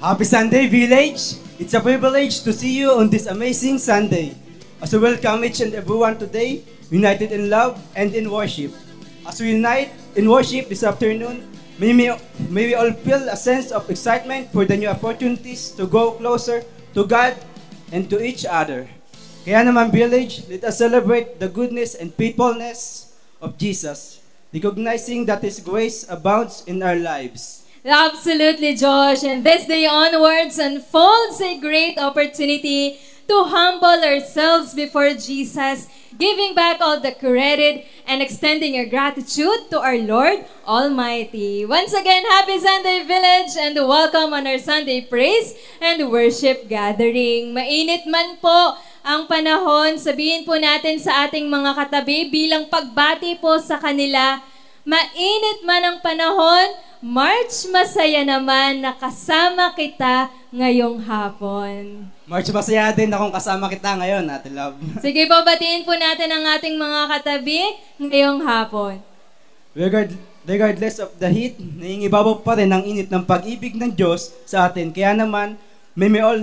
Happy Sunday, Village! It's a privilege to see you on this amazing Sunday. As we welcome each and everyone today, united in love and in worship. As we unite in worship this afternoon, may we all feel a sense of excitement for the new opportunities to go closer to God and to each other. Kaya naman, Village, let us celebrate the goodness and faithfulness of Jesus, recognizing that His grace abounds in our lives. Absolutely, Josh. And this day onwards unfolds a great opportunity to humble ourselves before Jesus, giving back all the credit and extending our gratitude to our Lord Almighty. Once again, happy Sunday, Village, and welcome on our Sunday praise and worship gathering. Mainit man po ang panahon, sabihin po natin sa ating mga katabi bilang pagbati po sa kanila, mainit man ang panahon, March, masaya naman na kasama kita ngayong hapon. March, masaya din akong kasama kita ngayon, Ate Love. Sige po, batiin po natin ang ating mga katabi ngayong hapon. Regardless of the heat, nangingibabaw pa rin ang init ng pag-ibig ng Diyos sa atin. Kaya naman, may all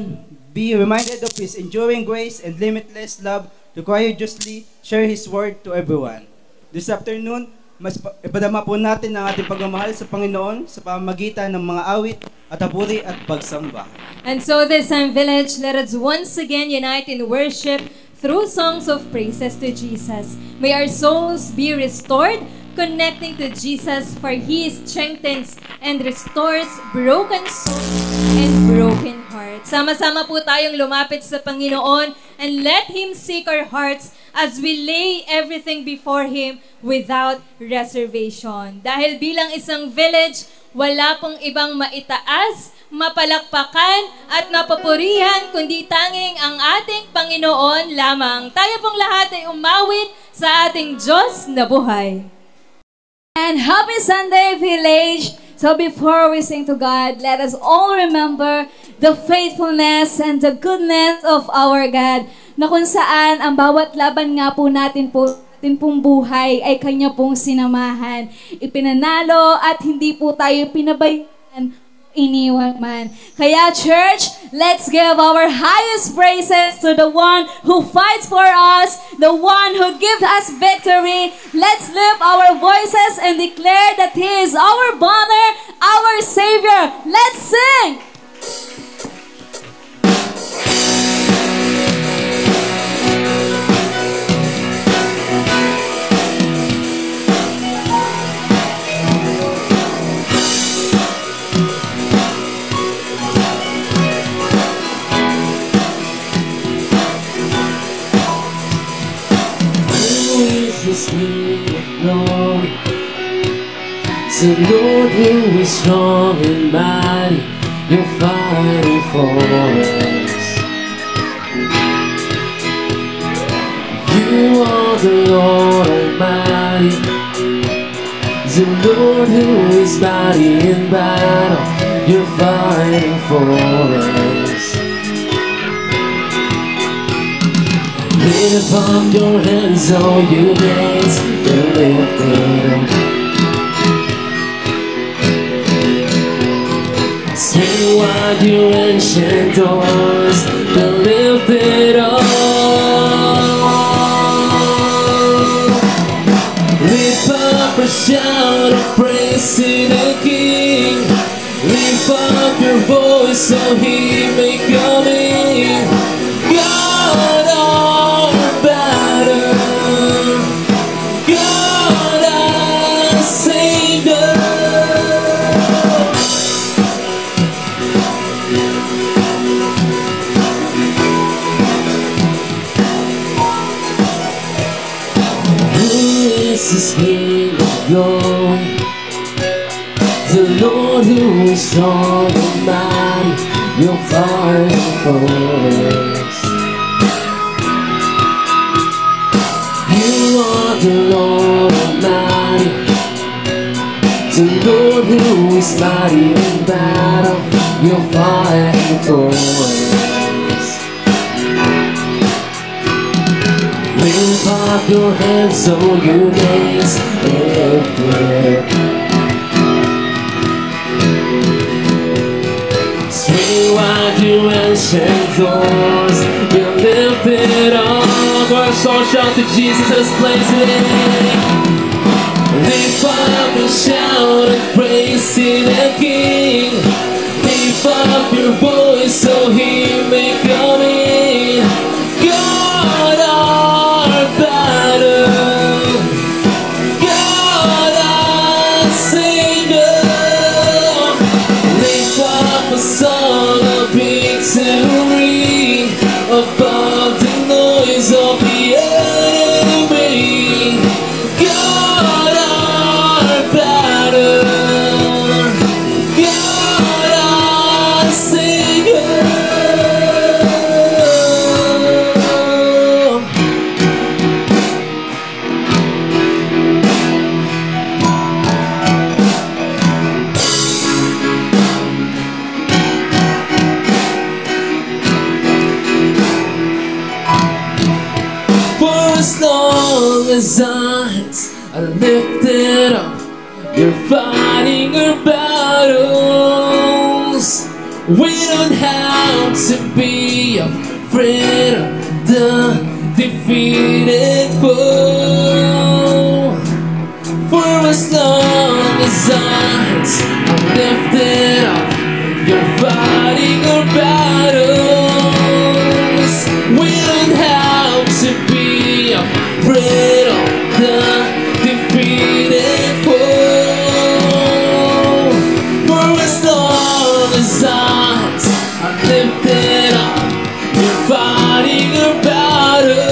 be reminded of His enduring grace and limitless love to courageously share His word to everyone. This afternoon, mas ipadama po natin ang ating pagmamahal sa Panginoon sa pamamagitan ng mga awit at haburi at pagsamba. And so this time, Village, let us once again unite in worship through songs of praises to Jesus. May our souls be restored, connecting to Jesus, for He strengthens and restores broken souls and broken hearts. Sama-sama po tayong lumapit sa Panginoon and let Him seek our hearts as we lay everything before Him without reservation. Dahil bilang isang village, wala pong ibang maitaas, mapalakpakan at mapupurihan kundi tanging ang ating Panginoon lamang. Tayo pong lahat ay umawit sa ating Diyos na buhay. And happy Sunday, Village! So before we sing to God, let us all remember the faithfulness and the goodness of our God, na kung saan ang bawat laban nga po natin pong buhay ay Kanya pong sinamahan, ipinanalo at hindi po tayo pinabayaan, iniwan man. Kaya church, let's give our highest praises to the one who fights for us, the one who gives us victory. Let's lift our voices and declare that He is our banner, our Savior. Let's sing! The Lord who is strong and mighty, you're fighting for us. You are the Lord Almighty, the Lord who is mighty in battle, you're fighting for us. Lift up your hands, all you gates, and lift it up. Swing wide your ancient doors, and lift it up. Lift up a shout of praise to the King. Lift up your voice so He may come in. God our battle, God our Savior. This King of glory, the Lord who is strong and mighty, you'll fight for us. You are the Lord Almighty, the Lord who is mighty in battle, you'll fight for us. Lift up your hands, all you gates, and lift it up. you ancient doors, be lifted up. Our song shout to Jesus' place today. Lift up and shout and praise to the King. Lift up your voice so He may come in. God our battle, God our Savior. Lift up a song of victory above the noise of the enemy. God our battle, God our Savior. For as long as eyes are lifted up, you're fighting our battles. We don't have to be afraid of the defeated foe. For as long as eyes are lifted up, you're fighting our battles. We don't have to be afraid of the defeated foe. For as long as eyes are lifted up, you're fighting our battles.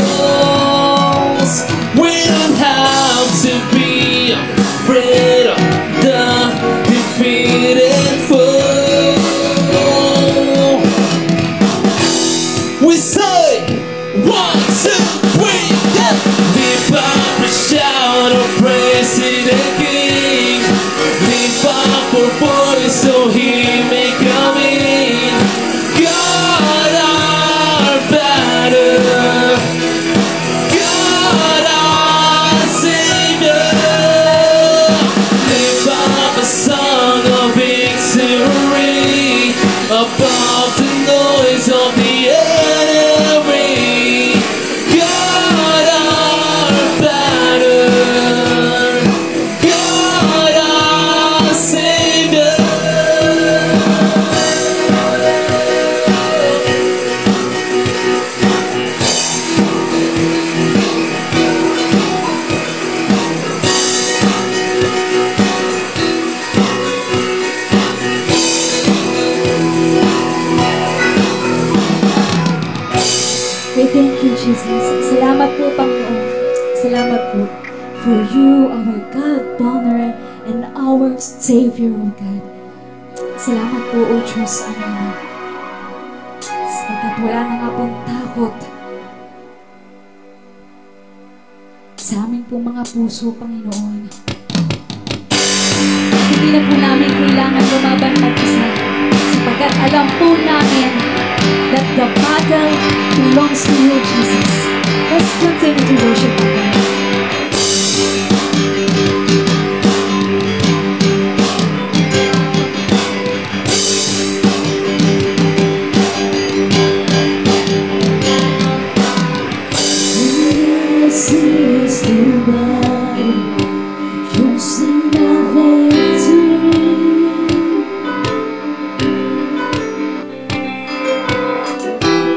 We don't have to be afraid of the defeated foe. We say 1, 2, 3, yeah. Lift up and shout of praise to the King. Lift up our voice so He may come in. God our battle, God our Savior. Lift up a song of victory above the noise of the enemy. God our battle, God our Savior. We thank you, Jesus. Salamat po, Panginoon. Salamat po for you, our God, Donor, and our Savior, O God. Salamat po, O Diyos, Ama. Sapagkat wala na nga pong takot sa aming pong mga puso, Panginoon. Hindi na po namin kailangan lumaban mag-isa sapagkat alam po namin that the battle belongs to you, Jesus. Let's continue to worship our God. This is the battle, you sing the victory.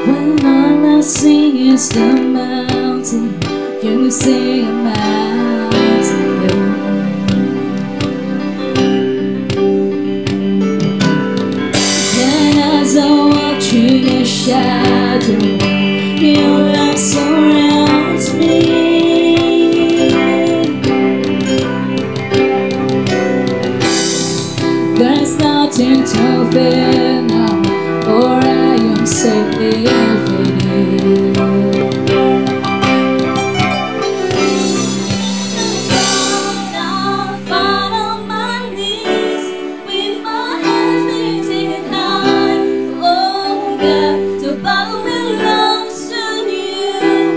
When all I see is the mountain, you say a mountain low. Then as I walk through the shadow, your love surrounds me. There's nothing to fear now, for I am safe with you. I'll fall on my knees with my hands lifted high. Oh God, the battle belongs to you.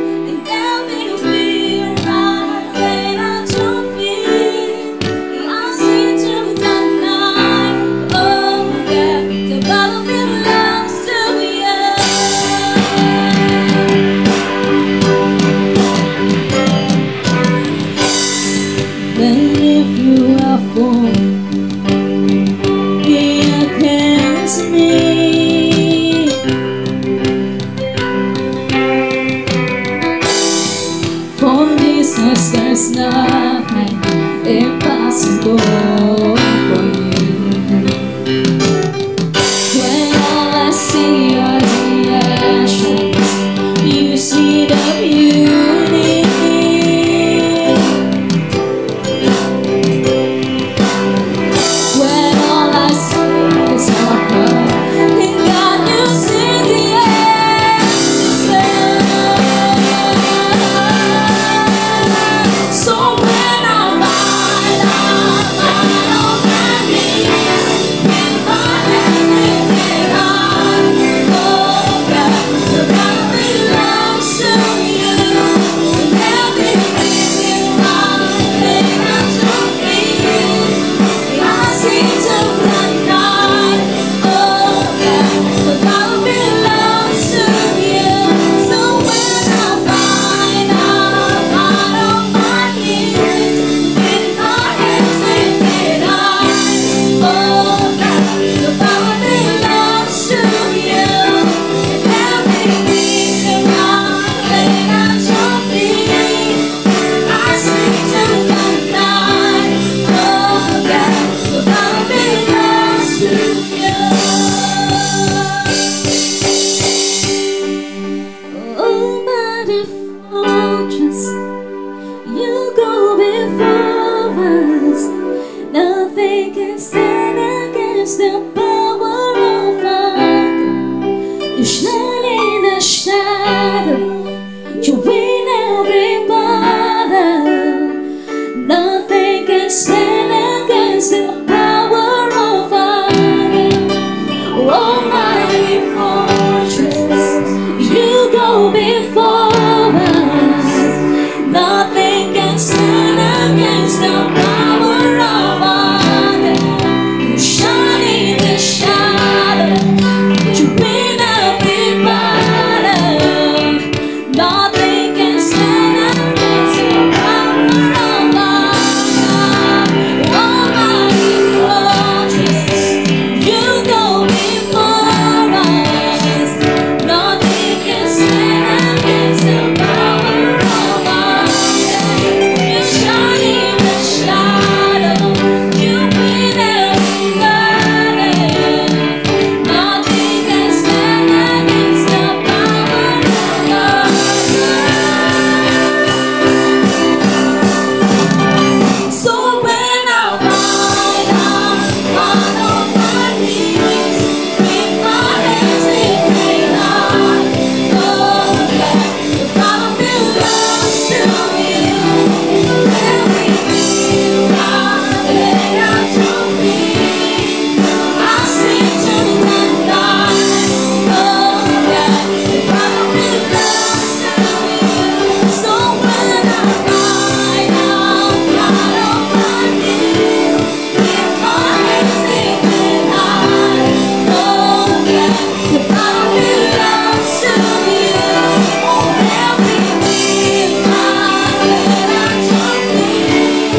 You shine in the shadow, you win every battle. Nothing can stand against the power of our God. Almighty fortress, you go before us. Nothing can stand against the power of our God. You shine in the shadow, you win every battle. Nothing can stand against the power of our God. Almighty fortress, you go before us. Nothing can stand against the power of our God. You shine in the shadow, you win every battle. Nothing can stand against the power of our God. So when I ride on my knees, with my hands lifted high, oh yeah, the battle belongs to you. Everything I lay at your feet, I sing to the night, oh yeah, the battle belongs to you. So when I ride on my knees, with my hands lifted high, oh yeah, the battle belongs to you. Everything I lay at your feet,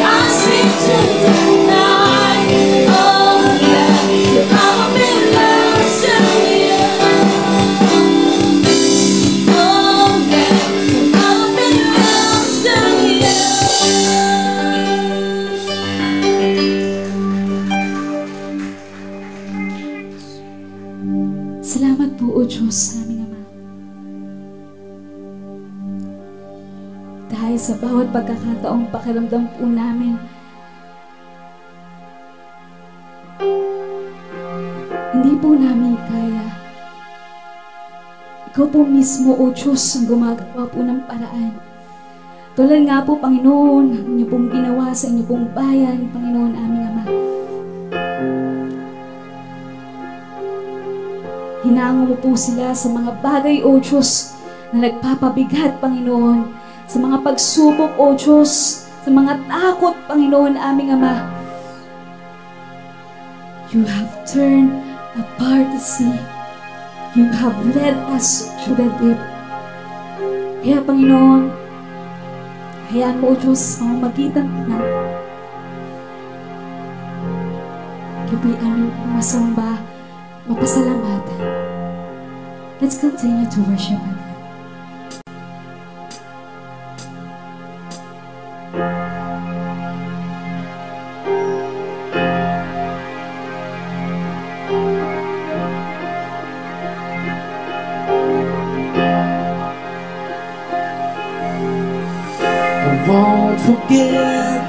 I sing to the night, oh yeah, the battle belongs to you. Oh yeah, the battle belongs to you. Salamat po, O Diyos, aming Ama. Dahil sa bawat pagkakataong pakiramdam po namin, hindi po namin kaya. Ikaw po mismo, O Diyos, ang gumagawa po ng paraan. Tulad nga po, Panginoon, ang inyo pong ginawa sa inyo pong bayan, Panginoon, aming Ama. Hinango mo po sila sa mga bagay, O Diyos, na nagpapabigat, Panginoon, sa mga pagsubok, O Diyos, sa mga takot, Panginoon, aming Ama. You have turned apart the sea. You have led us through the deep. Kaya, Panginoon, hayaan mo, O Diyos, mamamagitan na. Gabi aming masamba, mapasalamatan. Let's continue to worship God. I won't forget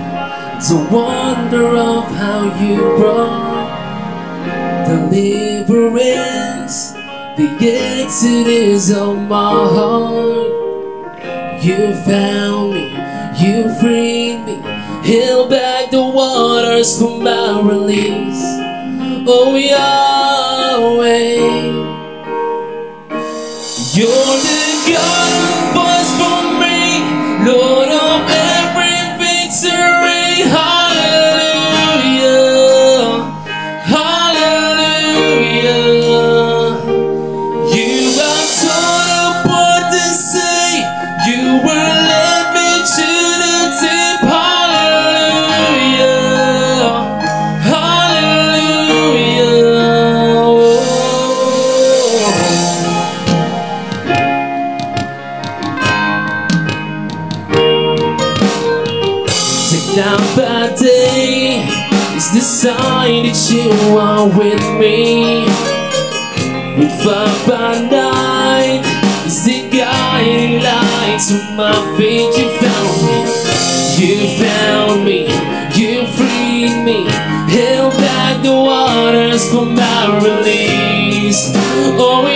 the wonder of how you brought deliverance, the exodus of my heart. You found me, you freed me, held back the waters for my release. Oh Yahweh, you're the God who fights for me, Lord of every victory. Hallelujah, hallelujah. You have taught up what to say, you will let me to the deep. Hallelujah, hallelujah. Down by day is the sign that you are with me. With fire by night is the guiding light to my feet. You found me, you found me, you freed me, held back the waters for my release. Oh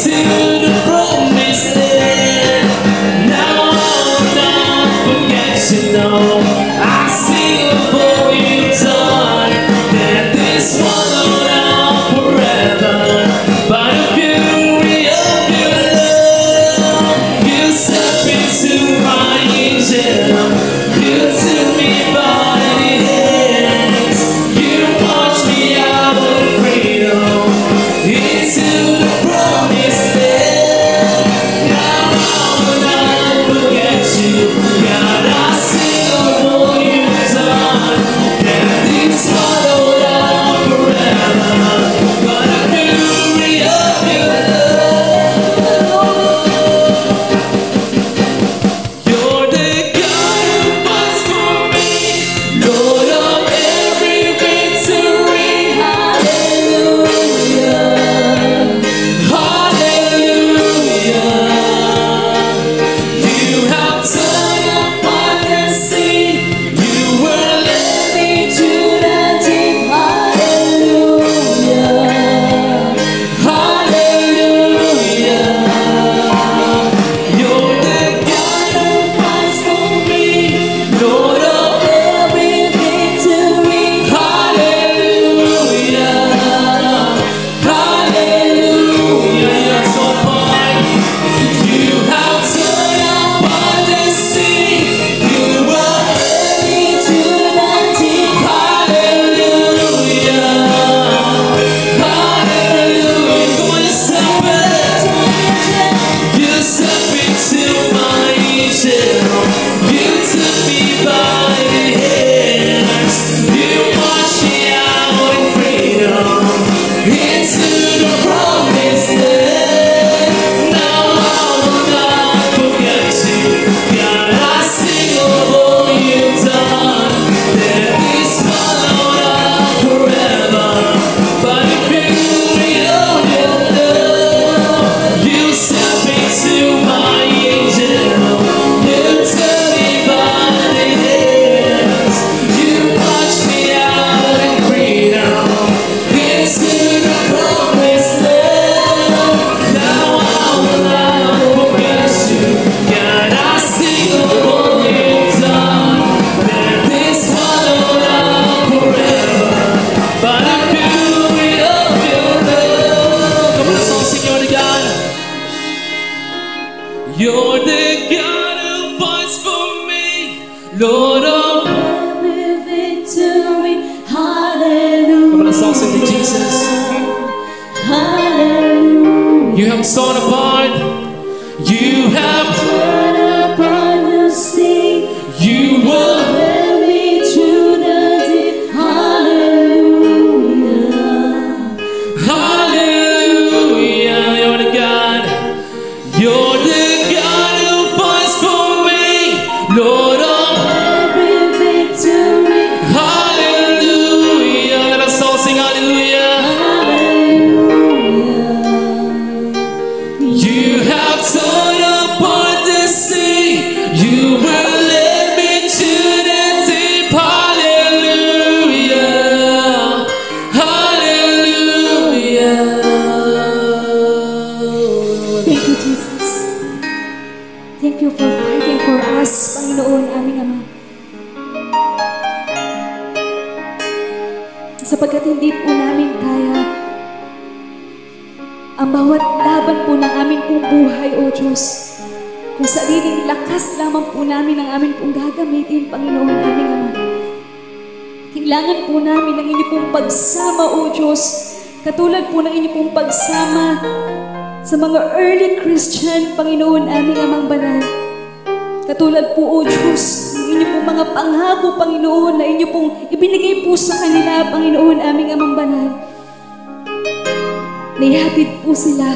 into the promised land. Now I will not forget you, no. I sing of all you've done, that this swallowed out forever. By the fury of your love, you step into my angel. You took me by the hands. You marched me out of freedom into the promised land. Now I will not forget you. God, I sing of all you've done, that these swallowed out forever. By the fury of your love, you're the God who fights for me, Lord of every victory. Hallelujah, hallelujah. You have turned upon the sea, you will let me to the deep. Hallelujah, hallelujah. You're the God who fights for me, Lord of every victory. Hallelujah, hallelujah. You're so fine. You have turned upon the sea, you will let me to the deep. Hallelujah, hallelujah. Come on, step it. You step into my angel. You took me by the hands. You marched me out in freedom into the promised land. Now I will not forget you. God, I sing of all you've done, that this swallowed up forever. By the fury of your love, you step into my angel. You took me by the hands. You marched me out in freedom into the promised land. Now I will not forget you. God, I sing of all you've done, that this swallowed up forever. By the fury of your love. Come on, let's all sing, you're the God. You're the God who fights for me, Lord of every victory. Hallelujah, Come on, let's all sing to Jesus. hallelujah. You have torn apart. You have Turn upon the sea, you will. let me to the deep. Hallelujah, Hallelujah, you're the God. You're the God who fights for me, Lord of. every victory. Hallelujah. Let us all sing hallelujah. Hallelujah. You have torn apart the sea. You will let me to the deep. Hallelujah. Hallelujah. Thank you, Jesus. Thank you for fighting for us, Panginoon, aming Ama. Sapagkat hindi po namin kaya ang bawat laban po ng aming pong buhay, O Diyos. Kung sariling lakas lamang po namin ang aming pong gagamitin, Panginoon, aming Ama. Kailangan po namin ang inyong pong pagsama, O Diyos. Katulad po ng inyong pong pagsama sa mga early Christian, Panginoon, aming Amang Banal. Katulad po, O Diyos, ng inyong pong mga pangako, Panginoon, na inyong pong ibinigay po sa kanila, Panginoon, aming Amang Banal. Naihatid po sila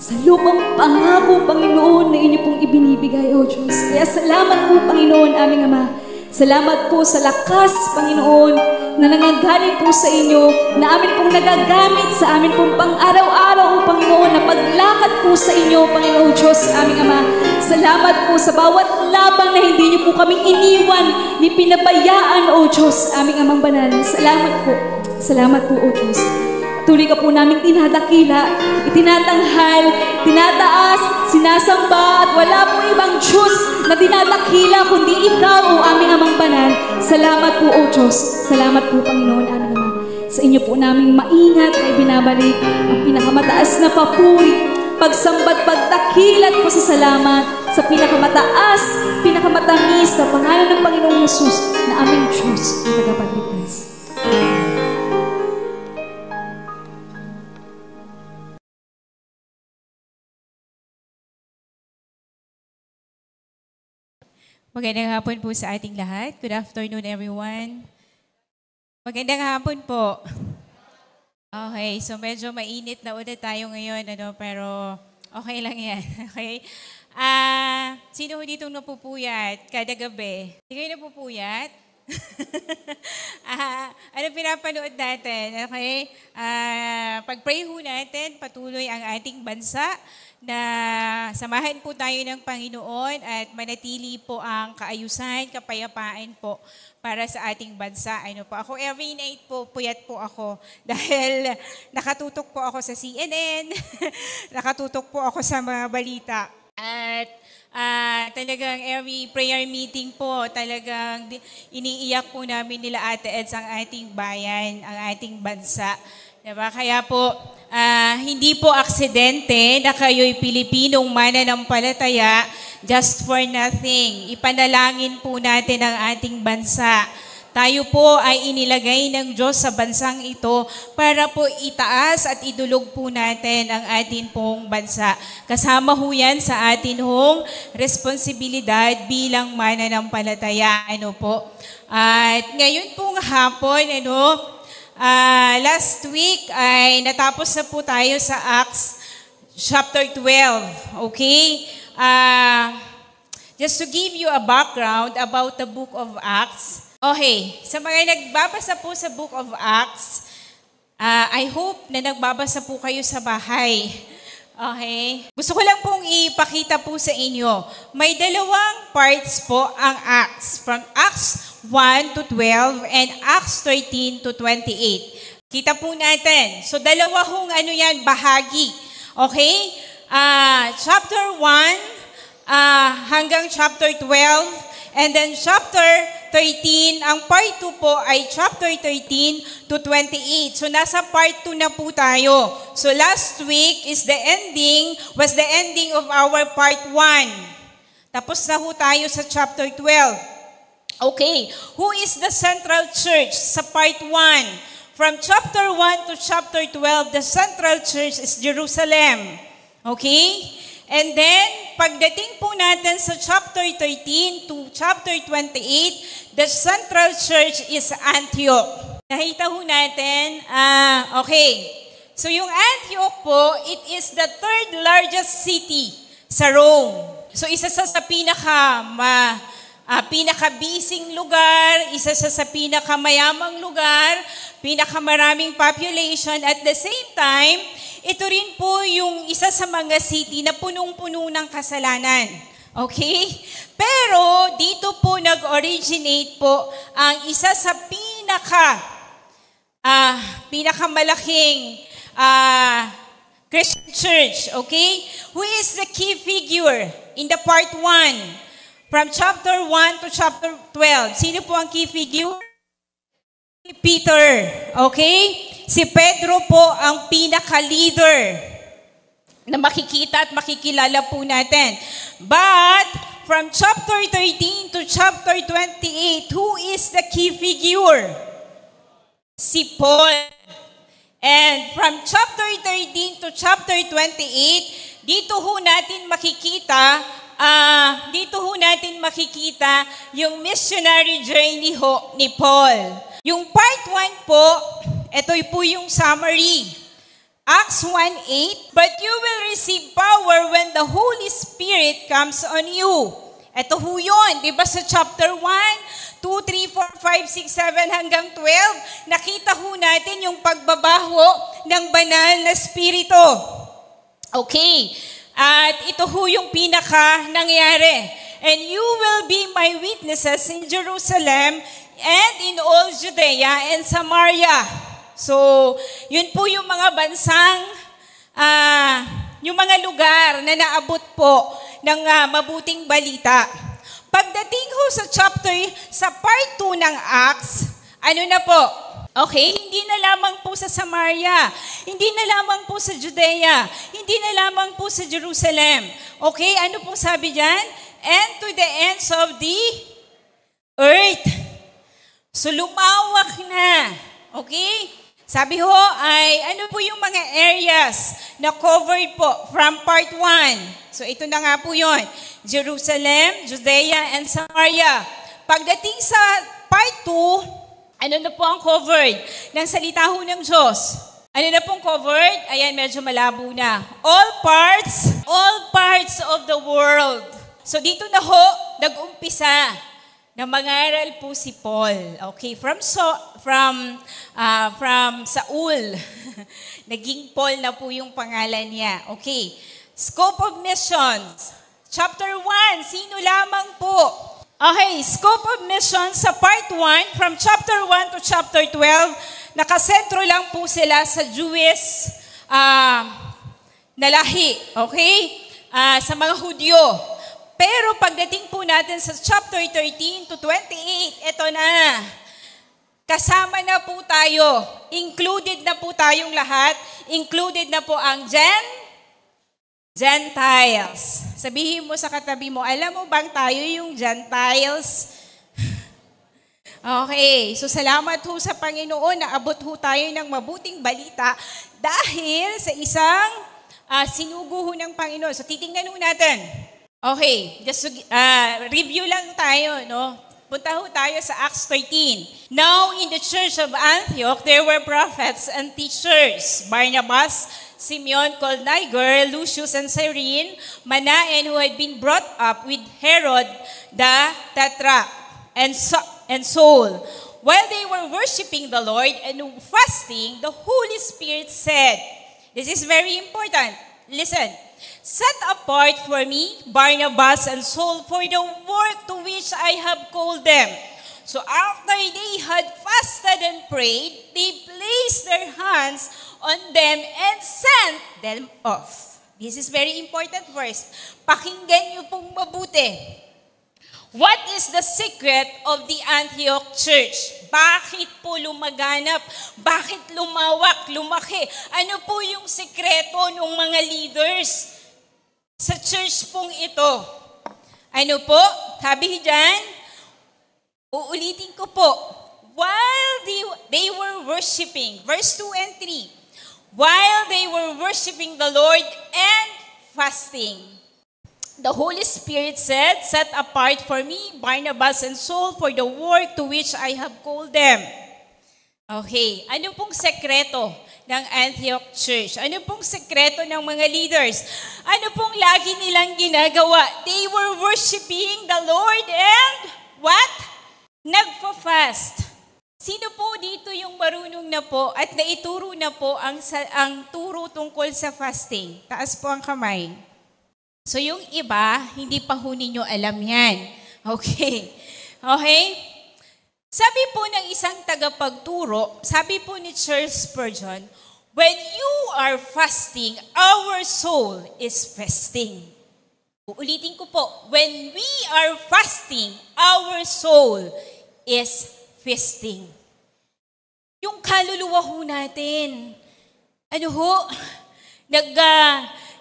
sa lupang pangako, Panginoon, na inyong pong ibinibigay, O Diyos. Kaya salamat po, Panginoon, aming Ama. Salamat po sa lakas, Panginoon, na nangagaling po sa inyo, na amin pong nagagamit sa amin pong pang-araw-araw, Panginoon, na paglakad po sa inyo, Panginoon Diyos, aming Ama. Salamat po sa bawat labang na hindi niyo po kaming iniwan, ni pinabayaan, O Diyos, aming Amang Banal. Salamat po. Salamat po, O Diyos. Tuloy ka po namin tinadakila, itinatanghal, tinataas, sinasamba, at wala pong ibang Diyos na tinadakila kundi Ikaw, O aming Amang Banal. Salamat po, O Diyos. Salamat po, Panginoon, aming Ama. Sa inyo po namin maingat ay binabalik ang pinakamataas na papuri, pagsambat, pagdakil at pasasalamat sa pinakamataas, pinakamatamis na pangalan ng Panginoong Yesus na aming Diyos at tagapagligtas. Magandang hapon po sa ating lahat. Good afternoon, everyone. Magandang hapon po. Okay, so medyo mainit na ulit tayo ngayon, pero okay lang yan. Okay? Sino ho ditong napupuyat kada gabi? Hindi kayo napupuyat? Ano pinapanood natin? Okay? Pag-pray ho natin, patuloy ang ating bansa na samahan po tayo ng Panginoon at manatili po ang kaayusan, kapayapaan po para sa ating bansa. Ako every night po, puyat po ako dahil nakatutok po ako sa CNN, nakatutok po ako sa mga balita. At talagang every prayer meeting po, talagang iniiyak po namin nila Ate Eds ang ating bayan, ang ating bansa. Diba? Kaya po, hindi po aksidente na kayo'y Pilipinong mananampalataya just for nothing. Ipanalangin po natin ang ating bansa. Tayo po ay inilagay ng Diyos sa bansang ito para po itaas at idulog po natin ang ating pong bansa. Kasama ho yan sa atin hong responsibilidad bilang mananampalataya. At ngayon pong hapon, last week ay natapos na po tayo sa Acts chapter 12. Okay? Just to give you a background about the book of Acts. Okay, sa mga nagbabasa po sa book of Acts, I hope na nagbabasa po kayo sa bahay. Okay? Gusto ko lang pong ipakita po sa inyo. May dalawang parts po ang Acts. From Acts 1 to 12 and Acts 13 to 28. Kita po natin. So dalawa hong bahagi. Okay? Chapter 1 hanggang chapter 12 and then chapter 13, ang part 2 po ay chapter 13 to 28. So nasa part 2 na po tayo. So last week was the ending of our part 1. Tapos na ho tayo sa chapter 12. Okay, who is the central church sa part 1? From chapter 1 to chapter 12, the central church is Jerusalem. Okay? And then, pagdating po natin sa chapter 13 to chapter 28, the central church is Antioch. Nakita ho natin, okay. So yung Antioch po, it is the third largest city sa Rome. So isa sa pinaka-busing lugar, isa sa pinakamayamang lugar, pinakamaraming population. At the same time, ito rin po yung isa sa mga city na punong-puno ng kasalanan. Okay? Pero dito po nag-originate po ang isa sa pinakamalaking Christian church. Okay? Who is the key figure in the part 1? From chapter 1 to chapter 12. Sino po ang key figure? Peter. Okay? Si Pedro po ang pinaka-leader na makikita at makikilala po natin. But from chapter 13 to chapter 28, who is the key figure? Si Paul. And from chapter 13 to chapter 28, dito ho natin makikita yung missionary journey ni Paul. Yung part 1 po, ito po yung summary. Acts 1:8, but you will receive power when the Holy Spirit comes on you. Ito ho yun, di ba sa chapter 1, 2, 3, 4, 5, 6, 7 hanggang 12, nakita ho natin yung pagbabaho ng banal na spirito. Okay, at ito ho yung pinaka nangyari. And you will be my witnesses in Jerusalem and in all Judea and Samaria. So, yun po yung mga bansang, yung mga lugar na naabot po ng mabuting balita. Pagdating ho sa part 2 ng Acts, ano na po? Okay, hindi na lamang po sa Samaria, hindi na lamang po sa Judea, hindi na lamang po sa Jerusalem. Okay, ano pong sabi dyan? And to the ends of the earth. So lumawak na. Okay? Sabi ho ay ano po yung mga areas na covered po from part 1. So ito na nga po yun. Jerusalem, Judea, and Samaria. Pagdating sa part 2, ano na po ang covered ng salita ho ng Diyos? Ano na pong covered? Ayan, medyo malabo na. All parts of the world. So dito na ho, nag-umpisa na mangaral po si Paul. Okay, from Saul. Naging Paul na po yung pangalan niya. Okay, scope of missions. Chapter 1, sino lamang po? Okay, scope of mission sa part 1, from chapter 1 to chapter 12, nakasentro lang po sila sa Jewish na lahi, okay? Sa mga Hudyo. Pero pagdating po natin sa chapter 13 to 28, ito na. Kasama na po tayo. Included na po tayong lahat. Included na po ang Gentiles. Sabihin mo sa katabi mo, alam mo bang tayo yung Gentiles? Okay, so salamat ho sa Panginoon na abot ho tayo ng mabuting balita dahil sa isang sinugo ho ng Panginoon. So titingnan ho natin. Okay, just review lang tayo, no? Punta ho tayo sa Acts 13. Now, in the church of Antioch, there were prophets and teachers. Barnabas, Simeon called Niger, Lucius and Cyrene, Manaen who had been brought up with Herod the Tetrarch, and Saul. While they were worshiping the Lord and fasting, the Holy Spirit said, this is very important, listen, set apart for me Barnabas and Saul for the work to which I have called them. So after they had fasted and prayed, they placed their hands on them and sent them off. This is very important verse. Pakinggan niyo pong mabuti. What is the secret of the Antioch church? Bakit po lumaganap? Bakit lumawak, lumaki? Ano po yung sekreto ng mga leaders sa church pong ito? Ano po? Sabi dyan, uulitin ko po. While they were worshiping, verse 2 and 3, while they were worshiping the Lord and fasting, the Holy Spirit said, set apart for me Barnabas and Saul for the work to which I have called them. Okay, ano pong sekreto ng Antioch Church? Ano pong sekreto ng mga leaders? Ano pong lagi nilang ginagawa? They were worshiping the Lord and what? Nagpa-fast. Sino po dito yung marunong na po at naituro na po ang turo tungkol sa fasting? Taas po ang kamay. So yung iba, hindi pa ho ninyo alam yan. Okay. Okay? Sabi po ng isang tagapagturo, sabi po ni Charles Spurgeon, when you are fasting, our soul is fasting. Uulitin ko po, when we are fasting, our soul is feasting. Yung kaluluwa ho natin, ano ho,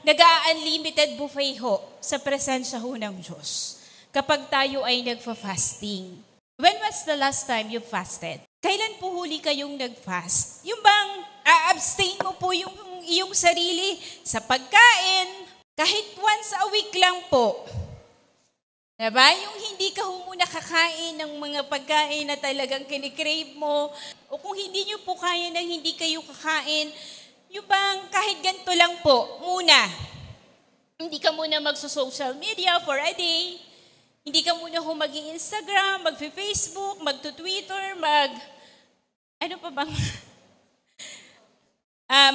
nag-unlimited buffet ho sa presensya ho ng Diyos kapag tayo ay nagfa-fasting. When was the last time you fasted? Kailan po huli kayong nag-fast? Yung bang abstain mo po yung iyong sarili sa pagkain, kahit once a week lang po. Diba? Yung hindi ka muna kakain ng mga pagkain na talagang kinikrave mo, o kung hindi nyo po kaya nang hindi kayo kakain, yung bang kahit ganito lang po, muna. Hindi ka muna magso-social media for a day. Hindi ka muna mag-i-Instagram, mag-Facebook, mag-Twitter, ano pa bang?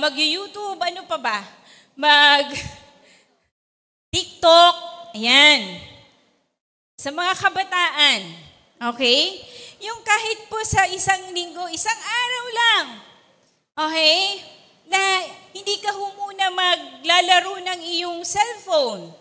Mag-YouTube, ano pa ba? Mag-TikTok, ayan. Sa mga kabataan, okay? Yung kahit po sa isang linggo, isang araw lang, Okay? Na hindi ka muna maglalaro ng iyong cellphone.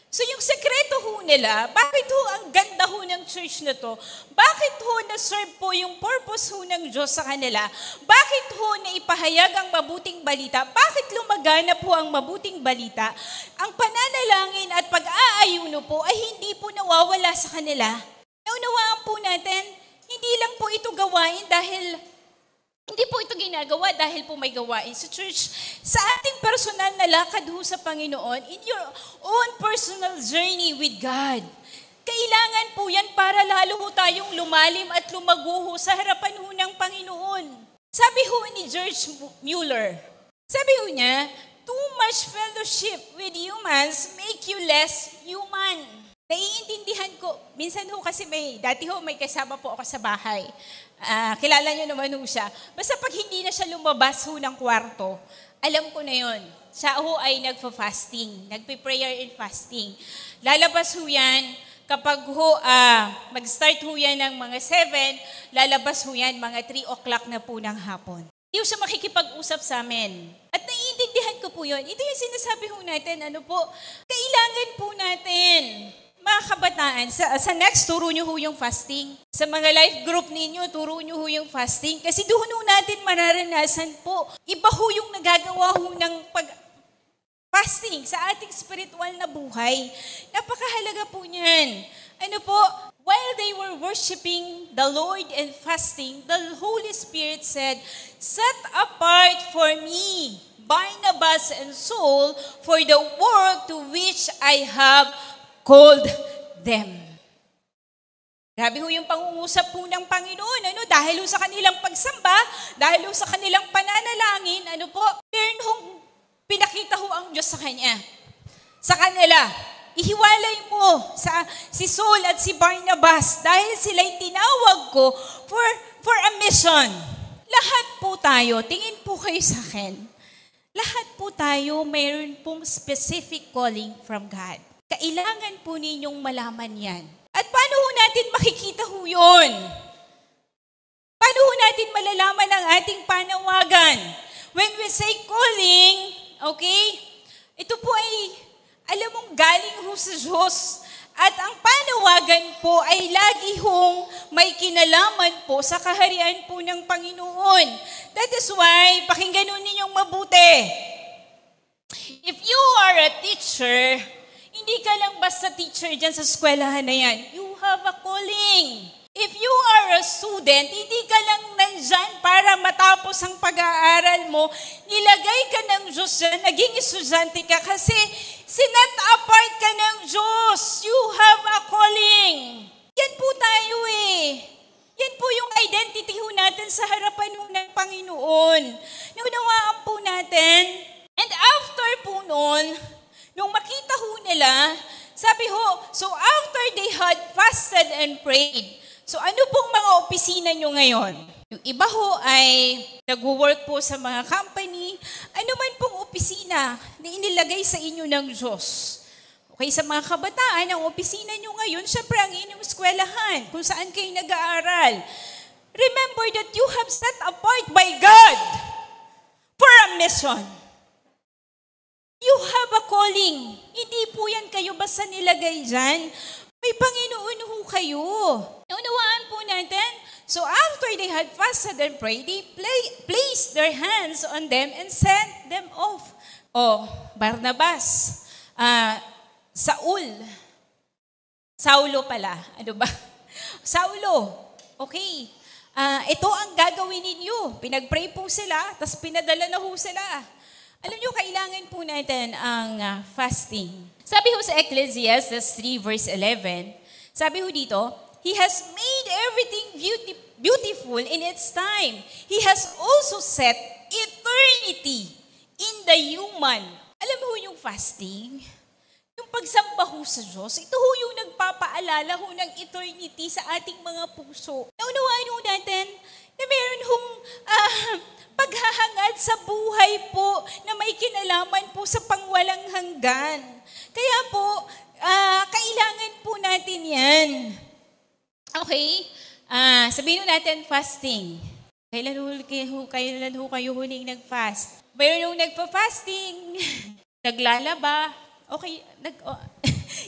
So yung sekreto ho nila, bakit ho ang ganda ho ng church na to? Bakit ho na-serve po yung purpose ho ng Diyos sa kanila? Bakit ho na ipahayag ang mabuting balita? Bakit lumagana po ang mabuting balita? Ang pananalangin at pag-aayuno po ay hindi po nawawala sa kanila. Naunawaan po natin, hindi lang po ito gawain dahil hindi po ito ginagawa dahil po may gawain sa church. Sa ating personal na lakad ho sa Panginoon, in your own personal journey with God, kailangan po yan para lalo ho tayong lumalim at lumago ho sa harapan ho ng Panginoon. Sabi ho ni George Mueller, sabi ho niya, too much fellowship with humans make you less human. Naiintindihan ko, minsan ho kasi dati ho may kasama po ako sa bahay. Kilala niyo naman ho siya. Basta pag hindi na siya lumabas ho ng kwarto, alam ko na yon. Siya ho ay nagfa-fasting, nagpe-prayer and fasting. Lalabas ho yan, kapag ho, mag-start ho yan ng mga 7, lalabas ho yan mga 3 o'clock na po ng hapon. Hindi ho siya makikipag-usap sa amin. At naiintindihan ko po yun. Ito yung sinasabi ho natin, kailangan po natin, mga kabataan, sa next, turo nyo ho yung fasting. Sa mga life group ninyo, turo nyo ho yung fasting. Kasi doon ho natin mararanasan po. Iba ho yung nagagawa ho ng fasting sa ating spiritual na buhay. Napakahalaga po niyan. While they were worshiping the Lord and fasting, the Holy Spirit said, set apart for me Barnabas and Saul for the work to which I have called them. Grabe ho yung pangungusap po ng Panginoon. Dahil ho sa kanilang pagsamba, dahil ho sa kanilang pananalangin, meron hong pinakita ho ang Diyos sa kanila. Ihiwalay mo si Saul at si Barnabas dahil sila'y tinawag ko for a mission. Lahat po tayo, tingin po kayo sa akin, lahat po tayo mayroon pong specific calling from God. Kailangan po ninyong malaman yan. At paano ho natin makikita ho yun? Paano ho natin malalaman ang ating panawagan? When we say calling, ito po ay, alam mong galing ho sa Diyos. At ang panawagan po ay lagi hong may kinalaman po sa kaharian po ng Panginoon. That is why, pakinggan ho ninyong mabuti. If you are a teacher, hindi ka lang basta teacher dyan sa eskwelahan na yan. You have a calling. If you are a student, hindi ka lang nandyan para matapos ang pag-aaral mo. Nilagay ka ng Diyos dyan, naging estudyante ka kasi sinet apart ka ng Diyos. You have a calling. Yan po tayo Yan po yung identity ho natin sa harapan ho ng Panginoon. Naunawaan po natin. And after po noon, nung makita ho nila, sabi ho, so after they had fasted and prayed, so ano pong mga opisina nyo ngayon? Yung iba ho ay nag-work po sa mga company, ano man pong opisina na inilagay sa inyo ng Diyos. Okay, sa mga kabataan, ang opisina nyo ngayon, syempre ang inyong eskwelahan, kung saan kayo nag-aaral. Remember that you have set apart by God for a mission. You have a calling. Hindi po yan kayo basta nilagay dyan. May Panginoon ho kayo. Naunawaan po natin. So after they had fasted and prayed, they placed their hands on them and sent them off. Barnabas, Saulo pala. Saulo. Okay. Ito ang gagawin ninyo. Pinag-pray po sila, tapos pinadala na ho sila. Alam nyo, kailangan po natin ang fasting. Sabi ho sa Ecclesiastes 3 verse 11, sabi ho dito, He has made everything beautiful in its time. He has also set eternity in the human. Alam mo yung fasting? Yung pagsamba ho sa Diyos, ito ho yung nagpapaalala ho ng eternity sa ating mga puso. Naunawaan ho natin na meron hong paghahangad sa buhay po na may kinalaman po sa pangwalang hanggan. Kaya po, kailangan po natin yan. Okay? Sabihin natin fasting. Kailan ho kayo huling nag-fast? Mayroon yung nagpa-fasting, naglalaba, okay,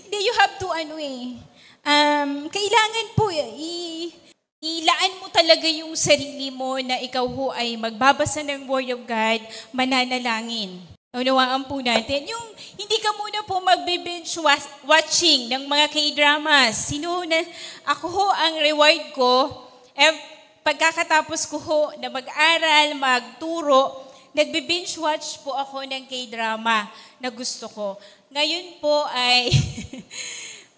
hindi, you have to kailangan po ilaan mo talaga yung sarili mo na ikaw ho ay magbabasa ng Word of God, mananalangin. Unawaan po natin, yung hindi ka muna po magbe-binge watching ng mga K-dramas. Ako ho, ang reward ko, pagkakatapos ko ho na mag-aral, magturo, nagbe-binge watch po ako ng K-drama na gusto ko. Ngayon po ay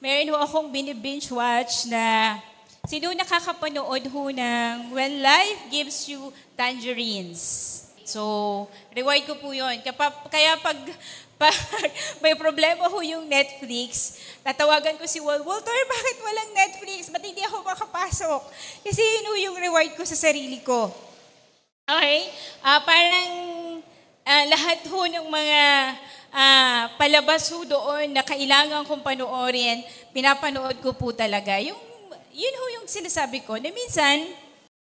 meron ho akong binibinge watch na sino nakakapanood ho ng When Life Gives You Tangerines. So, reward ko po yun. Kaya pag may problema ho yung Netflix, tatawagan ko si Walter, bakit walang Netflix? Ba't hindi ako makapasok? Kasi yun ho yung reward ko sa sarili ko. Okay? Parang lahat ho ng mga palabas ho doon na kailangan kong panoorin, pinapanood ko po talaga. Yun ho yung sinasabi ko na minsan,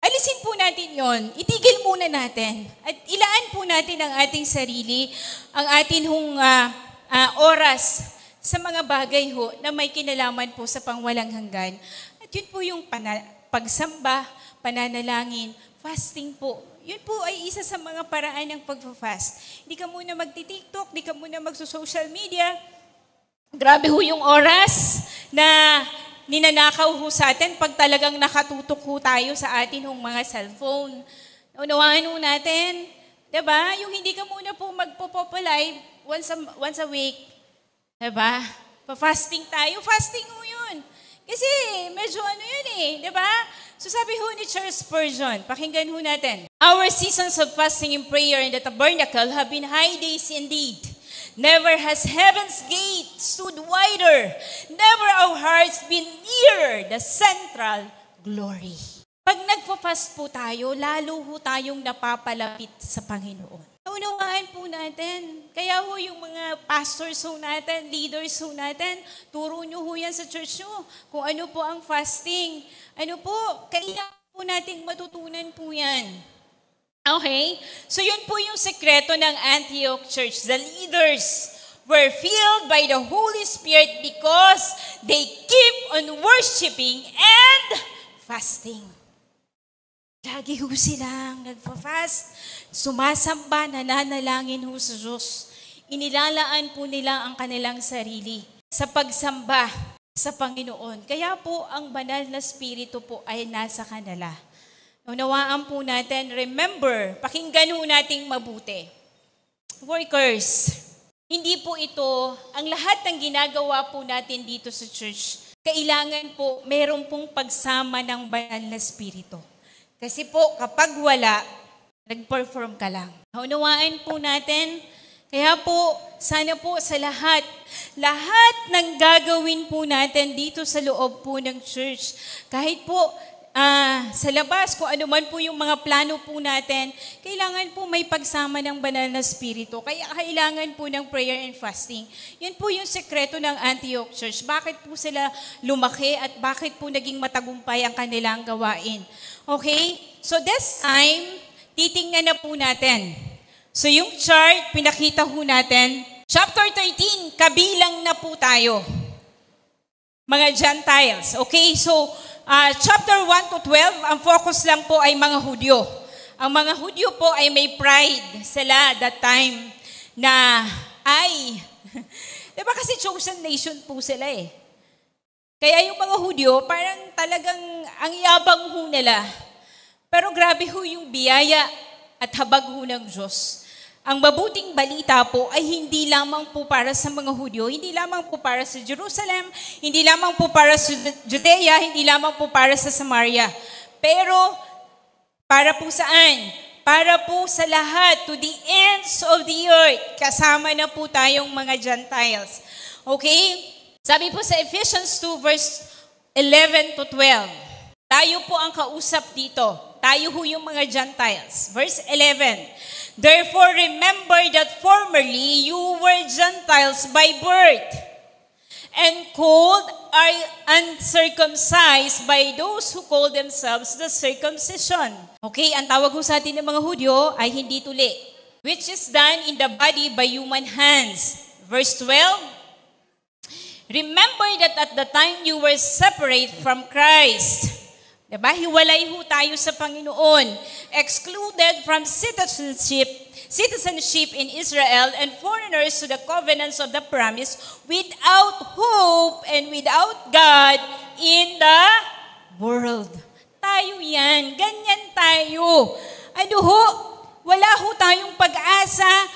alisin po natin yon, itigil muna natin at ilaan po natin ang ating sarili, ang ating oras sa mga bagay ho na may kinalaman po sa pangwalang hanggan. At yun po yung pagsamba, pananalangin, fasting po. Yun po ay isa sa mga paraan ng pag-fast. Hindi ka muna magti-TikTok, hindi ka muna magso-social media. Grabe ho yung oras na ninanakaw ho sa atin pag talagang nakatutok ho tayo sa atin hong mga cellphone. Unawaan ho natin, diba? Yung hindi ka muna po magpo-live once a week. Diba? Pa-fasting tayo, fasting ho yun. Kasi medyo diba? So sabi ho ni Charles Spurgeon, pakinggan ho natin. Our seasons of fasting and prayer in the tabernacle have been high days indeed. Never has heaven's gate stood wider. Never our hearts been nearer the central glory. Pag nagpa-fast po tayo, lalo ho tayong napapalapit sa Panginoon. Unawaan po natin. Kaya ho yung mga pastors ho natin, leaders ho natin, turo nyo ho yan sa church nyo kung ano po ang fasting. Ano po, kailangan po nating matutunan po yan. Okay? So yun po yung sekreto ng Antioch Church. The leaders were filled by the Holy Spirit because they keep on worshiping and fasting. Lagi ho silang nagpa-fast, sumasamba, nananalangin ho sa Diyos. Inilalaan po nila ang kanilang sarili sa pagsamba sa Panginoon. Kaya po ang banal na spirito po ay nasa kanila. Unawaan po natin, remember, pakinggan ho nating mabuti. Workers, hindi po ito ang lahat ng ginagawa po natin dito sa church. Kailangan po, meron pong pagsama ng banal na spirito. Kasi po, kapag wala, nag-perform ka lang. Unawaan po natin, kaya po, sana po sa lahat ng gagawin po natin dito sa loob po ng church, kahit po sa labas, kung ano man po yung mga plano po natin, kailangan po may pagsama ng banal na spirito. Kaya kailangan po ng prayer and fasting. Yan po yung sekreto ng Antioch Church. Bakit po sila lumaki at bakit po naging matagumpay ang kanilang gawain. Okay? So this time, titingnan na po natin. So yung chart, pinakita po natin. Chapter 13, kabilang na po tayo. Mga Gentiles. Okay? So, chapter 1 to 12, ang focus lang po ay mga Hudyo. Ang mga Hudyo po ay may pride sila that time na diba kasi chosen nation po sila eh. Kaya yung mga Hudyo, parang talagang ang yabang ho nila. Pero grabe ho yung biyaya at habag ho ng Diyos. Ang mabuting balita po ay hindi lamang po para sa mga Hudyo, hindi lamang po para sa Jerusalem, hindi lamang po para sa Judea, hindi lamang po para sa Samaria. Pero para po saan? Para po sa lahat, to the ends of the earth. Kasama na po tayong mga Gentiles. Okay? Sabi po sa Ephesians 2 verse 11 to 12. Tayo po ang kausap dito. Tayo ho yung mga Gentiles. Verse 11. Therefore, remember that formerly you were Gentiles by birth and called are uncircumcised by those who call themselves the circumcision. Okay, ang tawag ho sa atin ng mga Hudyo ay hindi tuli, which is done in the body by human hands. Verse 12, remember that at the time you were separate from Christ. Diba? Hiwalay ho tayo sa Panginoon. Excluded from citizenship in Israel and foreigners to the covenants of the promise, without hope and without God in the world. Tayo yan. Ganyan tayo. Ano ho? Wala ho tayong pag-asa.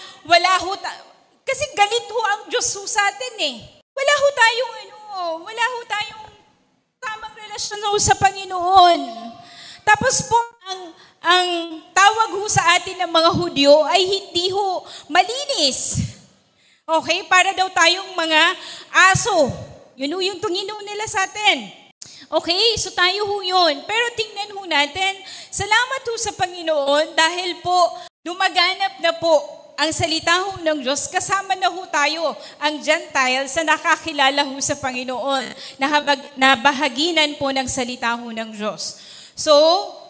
Kasi galit ho ang Diyos ho sa atin eh. Wala ho tayong tamang relasyon ho sa Panginoon. Tapos po, ang tawag ho sa atin ng mga Hudyo ay hindi ho malinis. Okay? Para daw tayong mga aso. Yun ho yung tungin ho nila sa atin. Okay? So tayo ho yun. Pero tingnan ho natin, salamat ho sa Panginoon dahil po lumaganap na po ang salita ho ng Diyos, kasama na ho tayo, ang Gentiles, sa nakakilala ho sa Panginoon, na bahaginan po ng salita ho ng Diyos. So,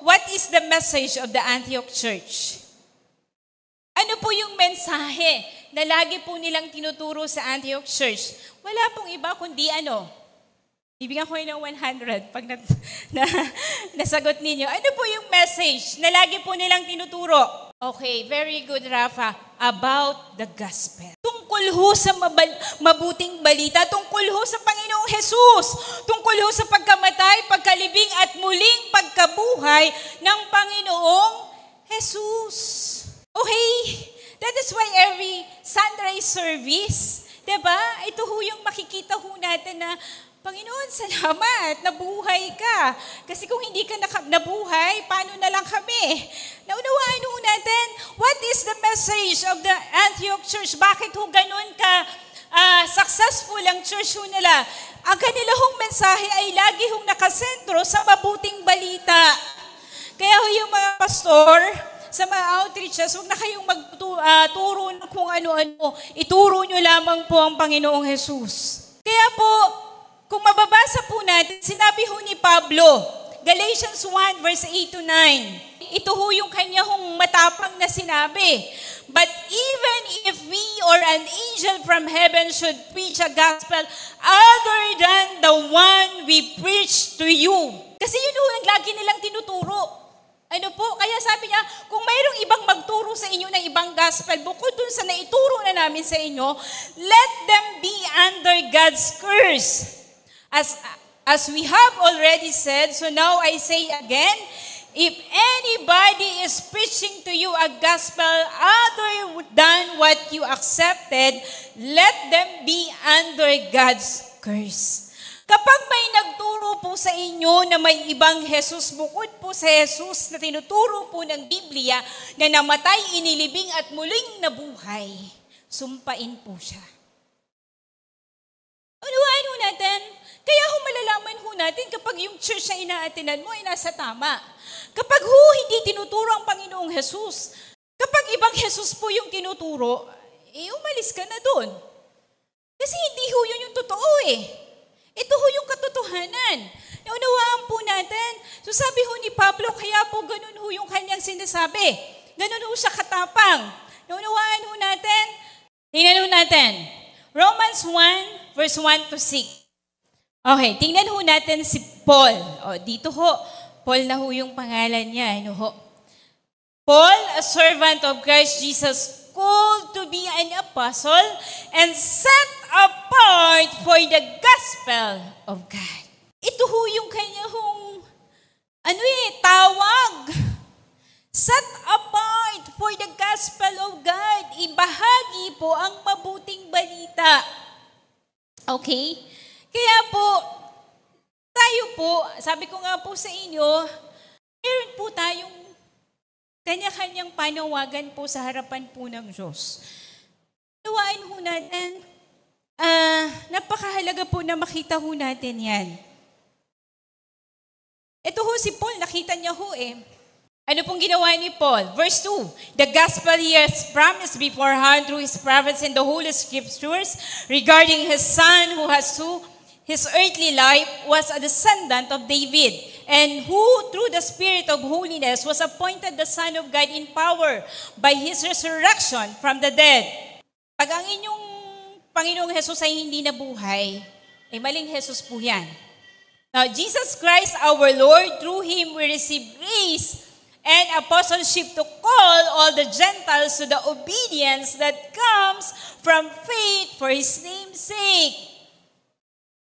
what is the message of the Antioch Church? Ano po yung mensahe na lagi po nilang tinuturo sa Antioch Church? Wala pong iba kundi ibigyan ko ng 100 pag nasagot ninyo. Ano po yung message na lagi po nilang tinuturo? Okay, very good, Rafa. About the gospel. Tungkol ho sa mabuting balita, tungkol ho sa Panginoong Jesus, tungkol ho sa pagkamatay, pagkalibing at muling pagkabuhay ng Panginoong Jesus. Okay? That is why every Sunday service, diba? Ito ho yung makikita ho natin na Panginoon, salamat, nabuhay ka. Kasi kung hindi ka nabuhay, paano na lang kami? Naunawaan ho natin, what is the message of the Antioch Church? Bakit ho ganun ka successful ang church ho nila? Ang kanila hong mensahe ay lagi hong nakasentro sa mabuting balita. Kaya ho yung mga pastor, sa mga outreaches, huwag na kayong magturo kung ano-ano. Ituro nyo lamang po ang Panginoong Jesus. Kaya po, kung mababasa po natin, sinabi ho ni Pablo, Galatians 1 verse 8 to 9. Ito ho yung kanya hong matapang na sinabi. But even if we or an angel from heaven should preach a gospel other than the one we preach to you. Kasi yun ho ang lagi nilang tinuturo. Ano po? Kaya sabi niya, kung mayroong ibang magturo sa inyo ng ibang gospel, bukod dun sa naituro na namin sa inyo, let them be under God's curse. As we have already said, so now I say again, if anybody is preaching to you a gospel other than what you accepted, let them be under God's curse. Kapag may nagturo po sa inyo na may ibang Jesus, bukod po sa Jesus na tinuturo po ng Biblia, na namatay, inilibing at muling nabuhay, sumpain po siya. Unawain ho natin, kaya ho malalaman ho natin kapag yung church na inaatinan mo ay nasa tama. Kapag ho hindi tinuturo ang Panginoong Jesus, kapag ibang Jesus po yung tinuturo, umalis ka na doon. Kasi hindi ho yun yung totoo eh. Ito ho yung katotohanan. Naunawaan po natin. So sabi ho ni Pablo, kaya po ganun ho yung kanyang sinasabi. Ganun ho siya katapang. Naunawaan ho natin. Tingnan ho natin. Romans 1 verse 1 to 6. Okay, tingnan ho natin si Paul. Dito ho, Paul na ho yung pangalan niya. Ano ho? Paul, a servant of Christ Jesus, called to be an apostle and set apart for the gospel of God. Ito ho yung kanya hong, tawag. Set apart for the gospel of God. Ibahagi po ang mabuting balita. Okay? Kaya po, tayo po, sabi ko nga po sa inyo, meron po tayong kanya-kanyang panawagan po sa harapan po ng Diyos. Nawain ho natin, napakahalaga po na makita ho natin yan. Ito ho si Paul, nakita niya ho eh. Ano pong ginawa ni Paul? Verse 2, the gospel he has promised beforehand through his prophets in the Holy Scriptures regarding his son who has through his earthly life was a descendant of David, and who through the Spirit of holiness was appointed the Son of God in power by his resurrection from the dead. Pag ang inyong Panginoong Jesus ay hindi nabuhay, ay maling Jesus po yan. Now, Jesus Christ our Lord, through Him we receive grace and apostleship to call all the Gentiles to the obedience that comes from faith for His name's sake.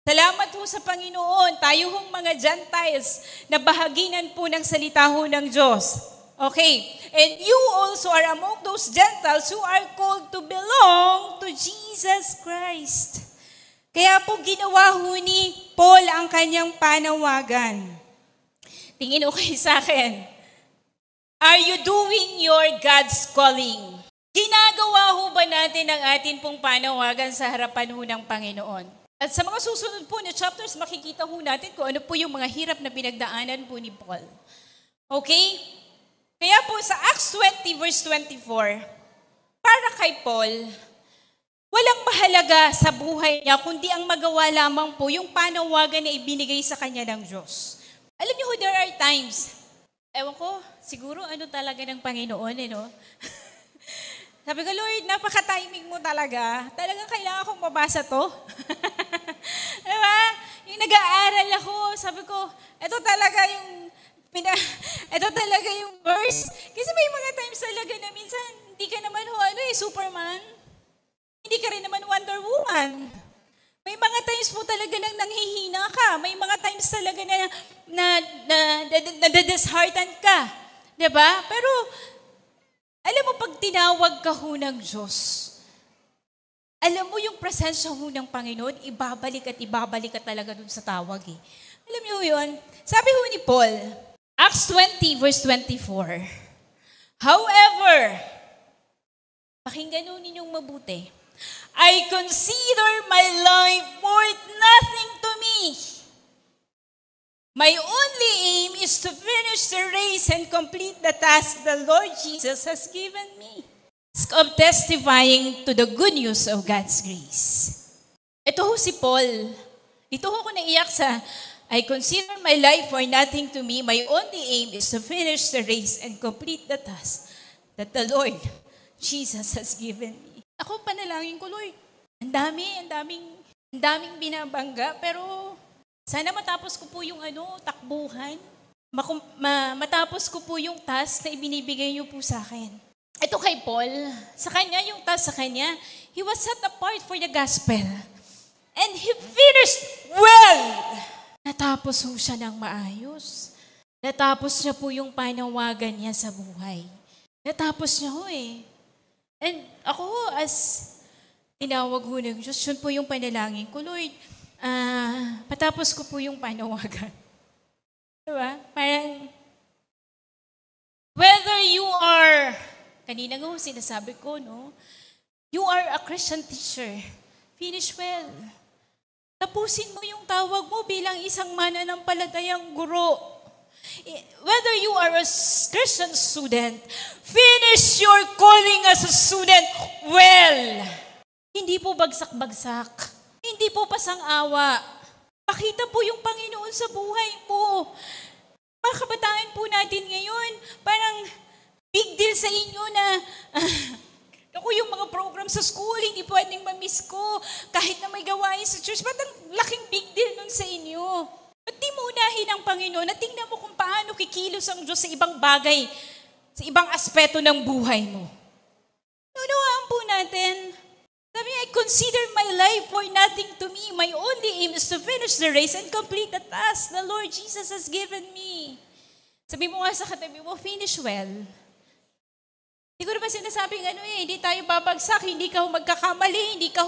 Salamat po sa Panginoon, tayo hong mga Gentiles na bahaginan po ng salita ho ng Diyos. Okay, and you also are among those Gentiles who are called to belong to Jesus Christ. Kaya po ginawa ho ni Paul ang kanyang panawagan. Tingin ho kayo sa akin. Are you doing your God's calling? Ginagawa ho ba natin ang atin pong panawagan sa harapan ho ng Panginoon? At sa mga susunod po na chapters, makikita ho natin kung ano po yung mga hirap na pinagdaanan po ni Paul. Okay? Kaya po sa Acts 20 verse 24, para kay Paul, walang mahalaga sa buhay niya kundi ang magawa lamang po yung panawagan na ibinigay sa kanya ng Diyos. Alam niyo, there are times, ewan ko, siguro ano talaga ng Panginoon, no? Sabi ko, Lord, napaka-timing mo talaga. Talagang kailangan kong mabasa to. Diba? Yung nag-aaral ako, sabi ko, ito talaga yung verse. Kasi may mga times talaga na minsan, hindi ka naman Superman. Hindi ka rin naman Wonder Woman. May mga times po talaga nang nanghihina ka. May mga times talaga na disheartened ka. Diba? Pero, alam mo, pag tinawag ka ho ng Diyos, alam mo yung presensya ho ng Panginoon, ibabalik ka talaga dun sa tawag eh. Alam niyo yun? Sabi ho ni Paul, Acts 20 verse 24, however, pakinggan ho ninyong mabuti, I consider my life worth nothing to me. My only aim is to finish the race and complete the task the Lord Jesus has given me. Of testifying to the good news of God's grace. Ito ho si Paul. Ito ho ko naiyak sa, I consider my life for nothing to me. My only aim is to finish the race and complete the task that the Lord Jesus has given me. Ako panalangin ko, Lord. Ang daming binabangga, pero sana matapos ko po yung takbuhan. Matapos ko po yung task na ibinibigay niyo po sa akin. Ito kay Paul, sa kanya, yung task sa kanya, he was set apart for the gospel. And he finished well. Natapos ho siya ng maayos. Natapos niya po yung panawagan niya sa buhay. Natapos niya ho eh. And ako as tinawag ho ng Diyos, yun po yung panalangin ko, Lord, patapos ko po yung panawagan. Diba? Parang, whether you are, kanina nga sinasabi ko, no? You are a Christian teacher. Finish well. Tapusin mo yung tawag mo bilang isang mananampalatayang guro. Whether you are a Christian student, finish your calling as a student well. Hindi po bagsak-bagsak. Hindi po pasang-awa. Pakita po yung Panginoon sa buhay po. Mga kabataan po natin ngayon, parang big deal sa inyo na ako yung mga program sa school, hindi pwedeng ma-miss ko. Kahit na may gawain sa church, ba't ang laking big deal nun sa inyo? Ba't di mo unahin ang Panginoon at tingnan mo kung paano kikilos ang Diyos sa ibang bagay, sa ibang aspeto ng buhay mo? Unawaan po natin. Sabi niya, I consider my life for nothing to me. My only aim is to finish the race and complete the task the Lord Jesus has given me. Sabi mo nga sa katabi mo, finish well. Siguro ba sinasabing hindi tayo babagsak, hindi ka magkakamali, hindi ka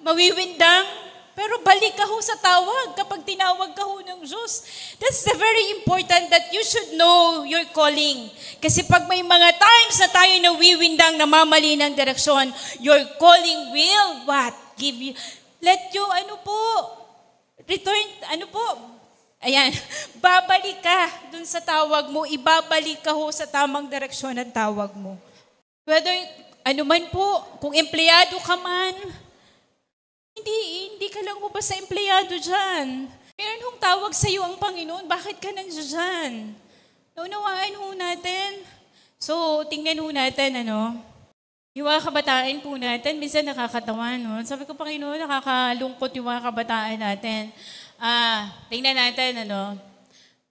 mawiwindang, pero balik ka sa tawag kapag tinawag ka ng Diyos. That's the very important that you should know your calling. Kasi pag may mga times na tayo nawiwindang, namamali ng direksyon, your calling will what? Give you, let you, return, Ayan, babalik ka dun sa tawag mo, ibabalik ka ho sa tamang direksyon ng tawag mo. Whether, ano man po, kung empleyado ka man, hindi ka lang ho basta empleyado dyan. Meron hong tawag sa iyo ang Panginoon, bakit ka nandiyan dyan? Naunawaan ho natin. So, tingnan ho natin, yung mga kabataan po natin, minsan nakakatawa, no? Sabi ko, Panginoon, nakakalungkot yung mga kabataan natin. Tingnan natin,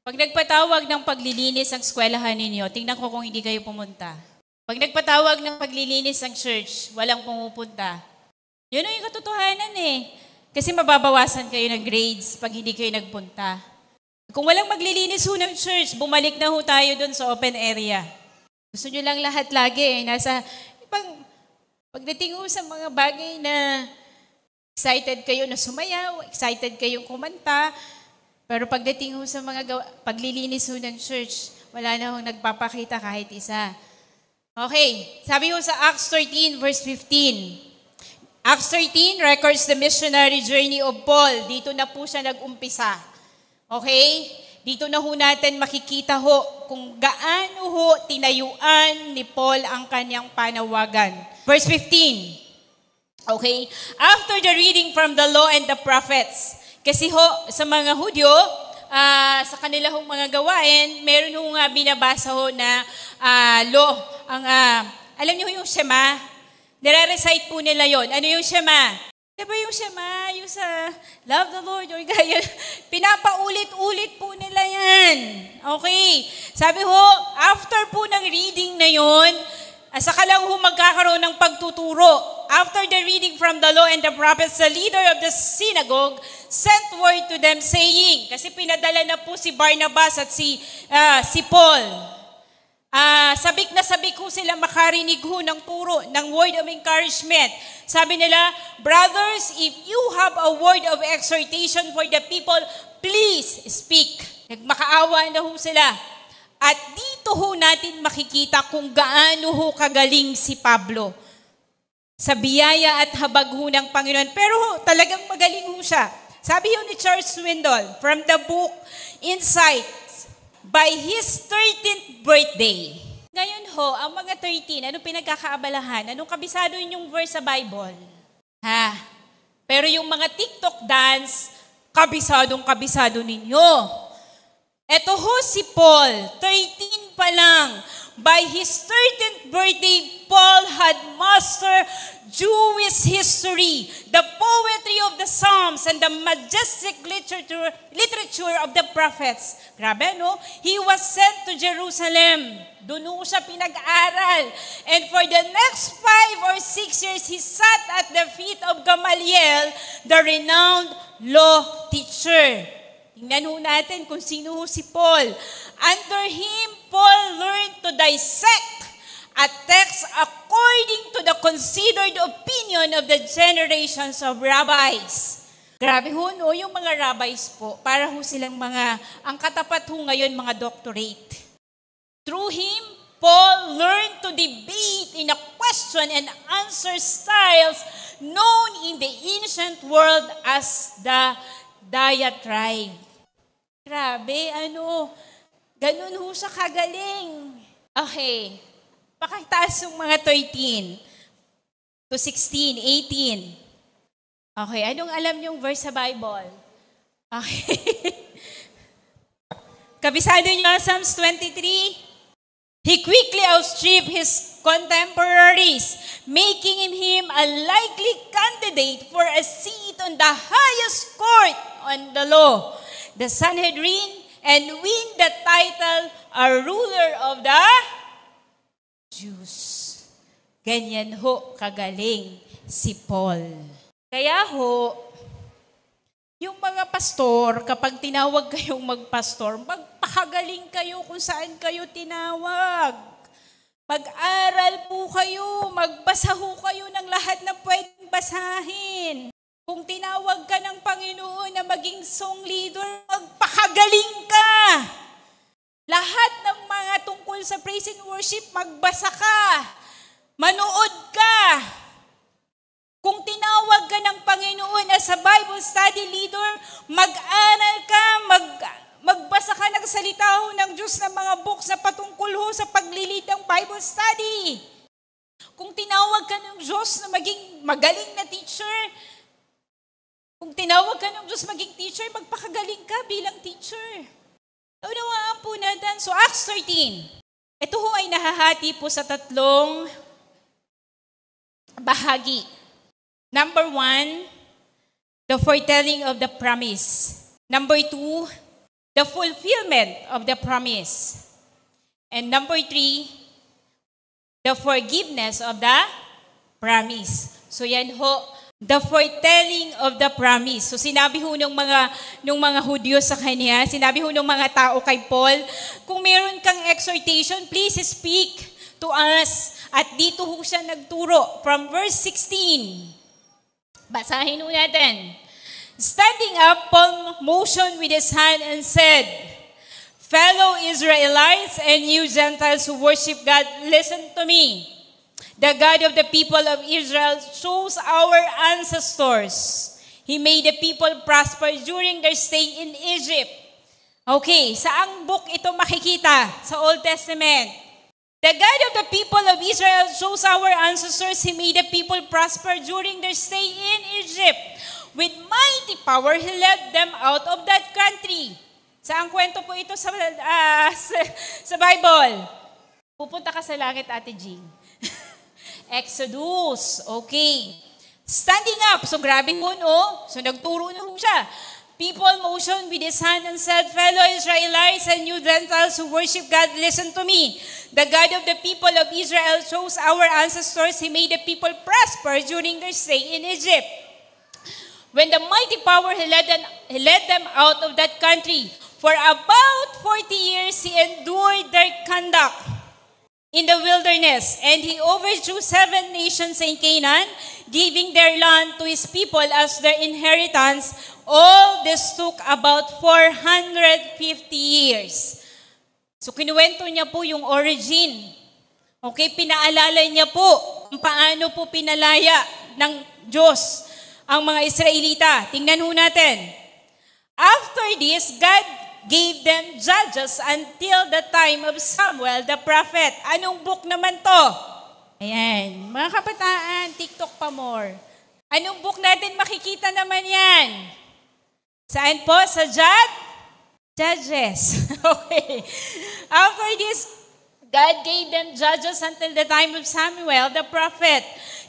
pag nagpatawag ng paglilinis ang eskwelahan ninyo, tingnan ko kung hindi kayo pumunta. Pag nagpatawag ng paglilinis ang church, walang pumupunta. Yun yung katotohanan Kasi mababawasan kayo ng grades pag hindi kayo nagpunta. Kung walang maglilinis ho ng church, bumalik na ho tayo dun sa open area. Gusto nyo lang lahat lagi pagdating ho sa mga bagay na excited kayo na sumayaw, excited kayong kumanta, pero pagdating ho sa mga paglilinis ho ng church, wala na hong nagpapakita kahit isa. Okay, sabi ho sa Acts 13 verse 15. Acts 13 records the missionary journey of Paul. Dito na po siya nag-umpisa. Okay? Dito na ho natin makikita ho kung gaano ho tinayuan ni Paul ang kanyang panawagan. Verse 15. Okay? After the reading from the law and the prophets, kasi ho, sa mga Hudyo, sa kanila hong mga gawain, meron hong binabasa ho na law. Alam niyo yung Shema? Nire-recite po nila yon. Ano yung Shema? Diba yung Shema, yung sa love the Lord your God, pinapaulit-ulit po nila yan. Okay? Sabi ho, after po ng reading na yon, saka lang ho magkakaroon ng pagtuturo. After the reading from the law and the prophets, the leader of the synagogue sent word to them saying, kasi pinadala na po si Barnabas at si Paul. Sabik na sabik ho sila makarinig ho ng turo, ng word of encouragement. Sabi nila, brothers, if you have a word of exhortation for the people, please speak. Nagmakaawa na ho sila. At dito ho natin makikita kung gaano ho kagaling si Pablo sa biyaya at habag ho ng Panginoon. Pero ho, talagang magaling ho siya. Sabi ho ni Charles Swindoll from the book Insight, by his 13th birthday. Ngayon ho, ang mga 13, anong pinagkakaabalahan? Anong kabisado yung verse sa Bible? Pero yung mga TikTok dance, kabisado ninyo. Eto ho si Paul, 13 pa lang. By his 13th birthday, Paul had mastered Jewish history, the poetry of the Psalms, and the majestic literature of the prophets. Grabe, no? He was sent to Jerusalem. Doon ho siya pinag-aral. And for the next 5 or 6 years, he sat at the feet of Gamaliel, the renowned law teacher. Tingnan ho natin kung sino ho si Paul. Under him, Paul learned to dissect a text according to the considered opinion of the generations of rabbis. Grabe ho, no? Yung mga rabbis po, para ho silang ang katapat ho ngayon, mga doctorate. Through him, Paul learned to debate in a question and answer styles known in the ancient world as the diatribe. Grabe, ganun ho siya kagaling. Okay, pakitaas yung mga 13 to 16, 18. Okay, anong alam niyong verse sa Bible? Okay. Kabisado niyo Psalms 23? He quickly outstripped his contemporaries, making him a likely candidate for a seat on the highest court on the law, the Sanhedrin, and win the title a ruler of the Jews. Ganyan ho kagaling si Paul. Kaya ho, yung mga pastor, kapag tinawag kayong magpastor, magpakagaling kayo kung saan kayo tinawag. Mag-aral po kayo, magbasa ho kayo ng lahat na pwedeng basahin. Kung tinawag ka ng Panginoon na maging song leader, magpakagaling ka. Lahat ng mga tungkol sa praise and worship, magbasa ka. Manood ka. Kung tinawag ka ng Panginoon as a Bible study leader, mag-aral ka, Magbasa ka ng salita ho ng Diyos ng mga books na patungkol ho sa paglilid ng Bible study. Kung tinawag ka ng Diyos na maging magaling na teacher, kung tinawag ka ng Diyos maging teacher, magpakagaling ka bilang teacher. Naunawaan po natin. So Acts 13. Ito ho ay nahahati po sa tatlong bahagi. Number 1, the foretelling of the promise. Number 2, the fulfillment of the promise. And number 3, the forgiveness of the promise. So yan ho, the foretelling of the promise. So sinabi ho nung mga Hudyo sa kanya, sinabi ho nung mga tao kay Paul, kung meron kang exhortation, please speak to us. At dito ho siya nagturo from verse 16. Basahin ho natin. Standing up, Paul motioned with his hand and said, fellow Israelites and you Gentiles who worship God, listen to me. The God of the people of Israel chose our ancestors. He made the people prosper during their stay in Egypt. Okay, saang book ito makikita? Sa Old Testament. The God of the people of Israel chose our ancestors. He made the people prosper during their stay in Egypt. With mighty power, He led them out of that country. Saang kwento po ito sa Bible? Pupunta ka sa langit, Ate Jean. Exodus. Okay. Standing up. So, grabe po, no? So, nagturo na po siya. People motioned with his hand and said, fellow Israelites and you Gentiles who worship God, listen to me. The God of the people of Israel chose our ancestors. He made the people prosper during their stay in Egypt. When the mighty power, He led them out of that country. For about 40 years, He endured their conduct in the wilderness, and He overthrew 7 nations in Canaan, giving their land to His people as their inheritance. All this took about 450 years. So kinuwento niya po yung origin. Okay, pinaalala niya po kung paano po pinalaya ng Diyos ang mga Israelita. Tingnan ho natin. After this, God gave them judges until the time of Samuel the prophet. Anong book naman to? Ayan. Mga kabataan, TikTok pa more. Anong book natin makikita naman yan? Saan po? Sa Judges. Okay. After this, God gave them judges until the time of Samuel the prophet.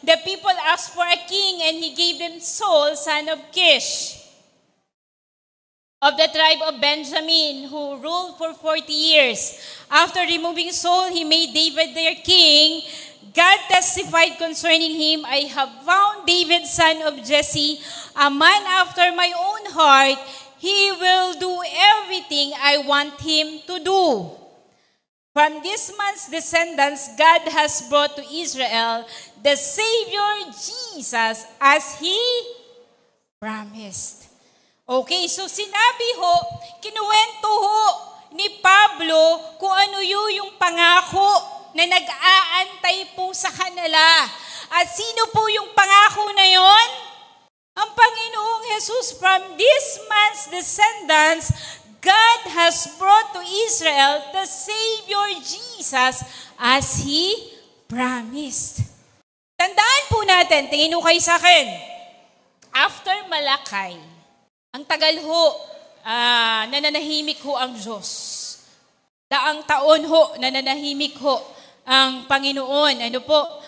The people asked for a king and He gave them Saul, son of Kish, of the tribe of Benjamin, who ruled for 40 years. After removing Saul, He made David their king. God testified concerning him, I have found David, son of Jesse, a man after my own heart. He will do everything I want him to do. From this man's descendants, God has brought to Israel the Savior Jesus as He promised. Okay, so sinabi ho, kinuwento ho ni Pablo kung ano yung pangako na nag-aantay po sa kanila. At sino po yung pangako na yon? Ang Panginoong Jesus, from this man's descendants, God has brought to Israel the Savior Jesus as He promised. Tandaan po natin, tingin ho kayo sa akin, after Malakay, ang tagal ho, nananahimik ho ang Diyos. Daang taon ho, nananahimik ho ang Panginoon. Ano po,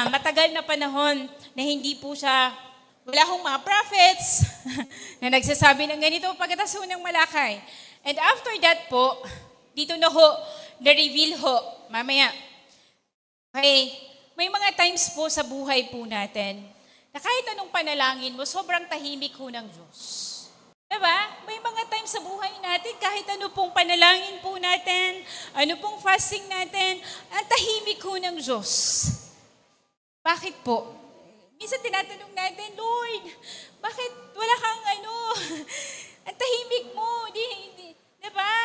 matagal na panahon na hindi po siya, wala hong mga prophets na nagsasabi ng ganito pagkatapos ho ng Malakay. And after that po, dito na ho, na-reveal ho, mamaya. Okay, may mga times po sa buhay po natin na kahit anong panalangin mo, sobrang tahimik ho ng Diyos. Diba? May mga times sa buhay natin, kahit ano pong panalangin po natin, ano pong fasting natin, ang tahimik ho ng Diyos. Bakit po? Minsan tinatanong natin, Lord, bakit wala kang ang tahimik mo? Diba?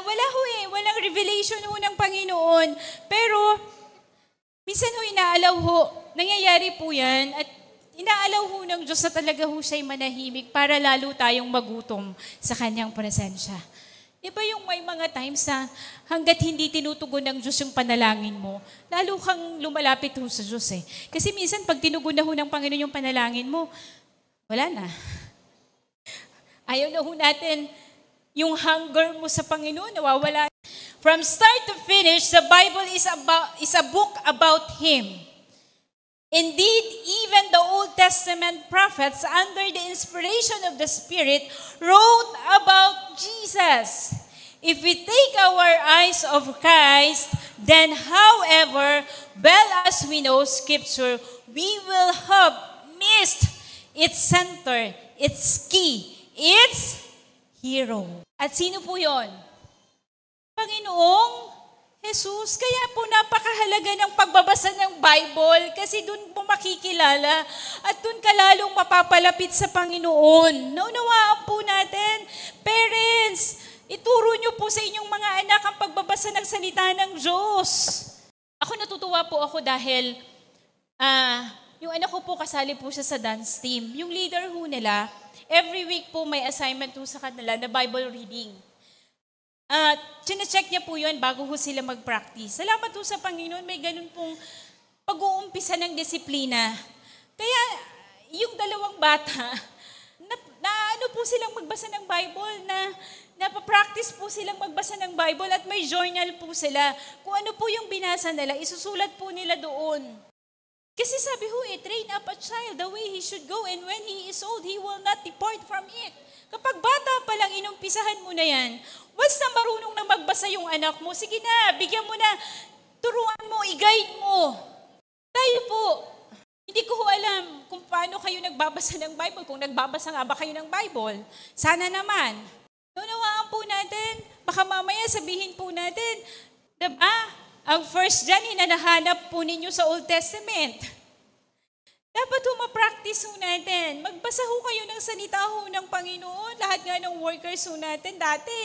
Wala ho walang revelation ho ng Panginoon. Pero, minsan ho inaalaw ho, nangyayari po yan, at Inaalaw ho ng Diyos na talaga ho siya'y manahimik para lalo tayong magutom sa kanyang presensya. Di ba yung may mga times na hanggat hindi tinutugon ng Diyos yung panalangin mo, lalo kang lumalapit ho sa Diyos eh. Kasi minsan pag tinugon na ho ng Panginoon yung panalangin mo, wala na. Ayaw na ho natin yung hunger mo sa Panginoon, nawawala. From start to finish, the Bible is a book about Him. Indeed, even the Old Testament prophets, under the inspiration of the Spirit, wrote about Jesus. If we take our eyes of Christ, then however well as we know Scripture, we will have missed its center, its key, its hero. At sino po yon? Panginoong Jesus. Kaya po napakahalaga ng pagbabasa ng Bible kasi doon po makikilala at doon ka lalong mapapalapit sa Panginoon. Naunawaan po natin, parents, ituro nyo po sa inyong mga anak ang pagbabasa ng salita ng Diyos. Ako natutuwa po ako dahil yung anak ko po kasali po siya sa dance team. Yung leader ho nila, every week po may assignment po sa kanila na Bible reading. Chine-check niya po yun bago ho sila mag-practice. Salamat po sa Panginoon, may ganun pong pag-uumpisa ng disiplina. Kaya yung dalawang bata, na ano po silang magbasa ng Bible, napapractice po silang magbasa ng Bible at may journal po sila. Kung ano po yung binasa nila, isusulat po nila doon. Kasi sabi ho, train up a child the way he should go and when he is old, he will not depart from it. Kapag bata pa lang, inumpisahan mo na yan, once na marunong na magbasa yung anak mo, sige na, bigyan mo na, turuan mo, i-guide mo. Tayo po, hindi ko alam kung paano kayo nagbabasa ng Bible, kung nagbabasa nga ba kayo ng Bible. Sana naman. Unawaan po natin, baka mamaya sabihin po natin, diba, ang first dyan, hinanahanap po ninyo sa Old Testament. Dapat ho ma-practice ho natin. Magbasa ho kayo ng salita ho ng Panginoon. Lahat nga ng workers ho natin dati.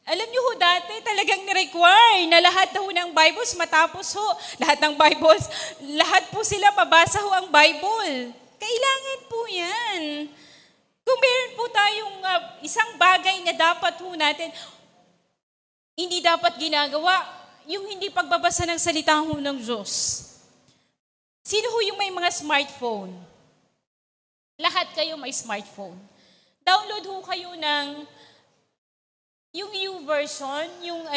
Alam niyo ho dati talagang ni-require na lahat ho ng Bibles matapos ho. Lahat ng Bibles, lahat po sila mabasa ho ang Bible. Kailangan po yan. Kung meron po tayong isang bagay na dapat ho natin, hindi dapat ginagawa, yung hindi pagbabasa ng salita ho ng Diyos. Sino ho yung may mga smartphone? Lahat kayo may smartphone. Download ho kayo ng yung YouVersion, yung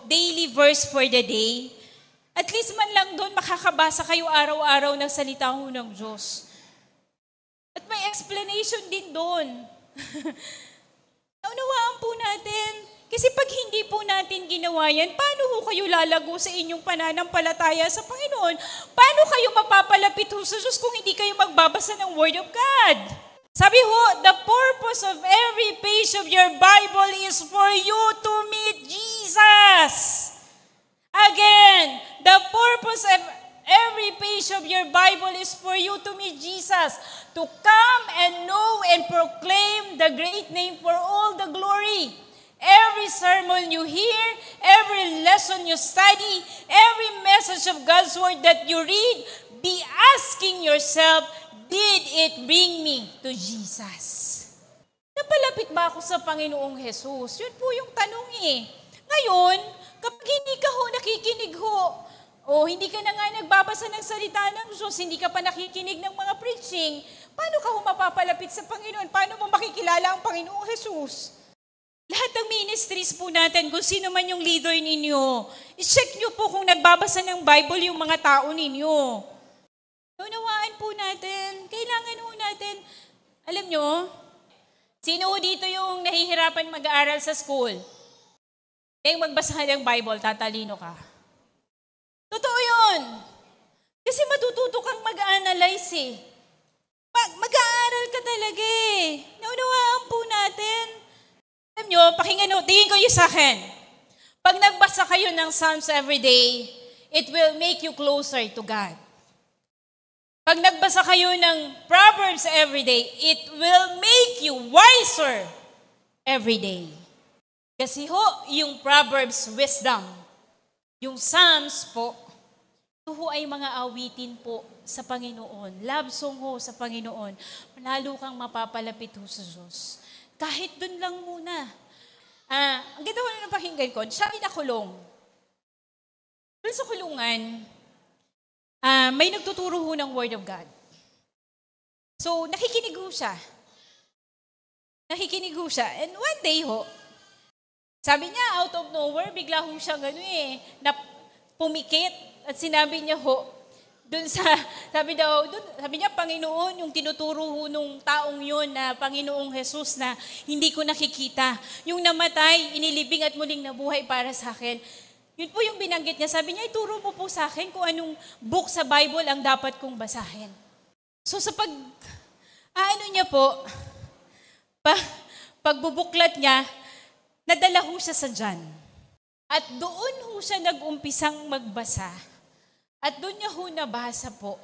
daily verse for the day. At least man lang doon makakabasa kayo araw-araw ng salita ho ng Diyos. At may explanation din doon. Naunawaan po natin. Kasi pag hindi po natin ginawa yan, paano ho kayo lalago sa inyong pananampalataya sa Panginoon? Paano kayo mapapalapit ho sa Diyos kung hindi kayo magbabasa ng Word of God? Sabi ho, the purpose of every page of your Bible is for you to meet Jesus. Again, the purpose of every page of your Bible is for you to meet Jesus, to come and know and proclaim the great name for all the glory. Every sermon you hear, every lesson you study, every message of God's Word that you read, be asking yourself, did it bring me to Jesus? Napalapit ba ako sa Panginoong Jesus? Yun po yung tanong eh. Ngayon, kapag hindi ka ho nakikinig ho, o hindi ka na nga nagbabasa ng salita ng Diyos, hindi ka pa nakikinig ng mga preaching, paano ka ho mapapalapit sa Panginoon? Paano mo makikilala ang Panginoong Jesus? Lahat ng ministries po natin, kung sino man yung leader ninyo, i-check nyo po kung nagbabasa ng Bible yung mga tao ninyo. Unawaan po natin, kailangan po natin, alam nyo, sino dito yung nahihirapan mag-aaral sa school? Kaya magbasa ka ng Bible, tatalino ka. Totoo yun. Kasi matututo kang mag-analyze eh. Mag-aaral ka talaga eh. Naunawaan po natin. Alam nyo, pakinggan nyo, tingin ko yung sa akin. Pag nagbasa kayo ng Psalms every day, it will make you closer to God. Pag nagbasa kayo ng Proverbs every day, it will make you wiser every day. Kasi ho, yung Proverbs, wisdom. Yung Psalms po, ito ho ay mga awitin po sa Panginoon. Love song ho sa Panginoon. Lalo kang mapapalapit ho sa Diyos. Kahit dun lang muna. Ang ganda ko na ng pakinggan ko, siya ay nakulong. Doon sa kulungan, may nagtuturo ho ng Word of God. So, nakikinig ho siya. And one day ho, sabi niya, out of nowhere, bigla ho siyang na pumikit. At sinabi niya ho, sabi niya, Panginoon, yung tinuturo ho nung taong yun na Panginoong Jesus na hindi ko nakikita. Yung namatay, inilibing at muling nabuhay para sa akin. Yun po yung binanggit niya. Sabi niya, ituro mo po sa akin kung anong book sa Bible ang dapat kong basahin. So sa niya po, pagbubuklat niya, nadala ho siya sa John. At doon ho siya nag-umpisang magbasa. At doon niya ho nabasa po.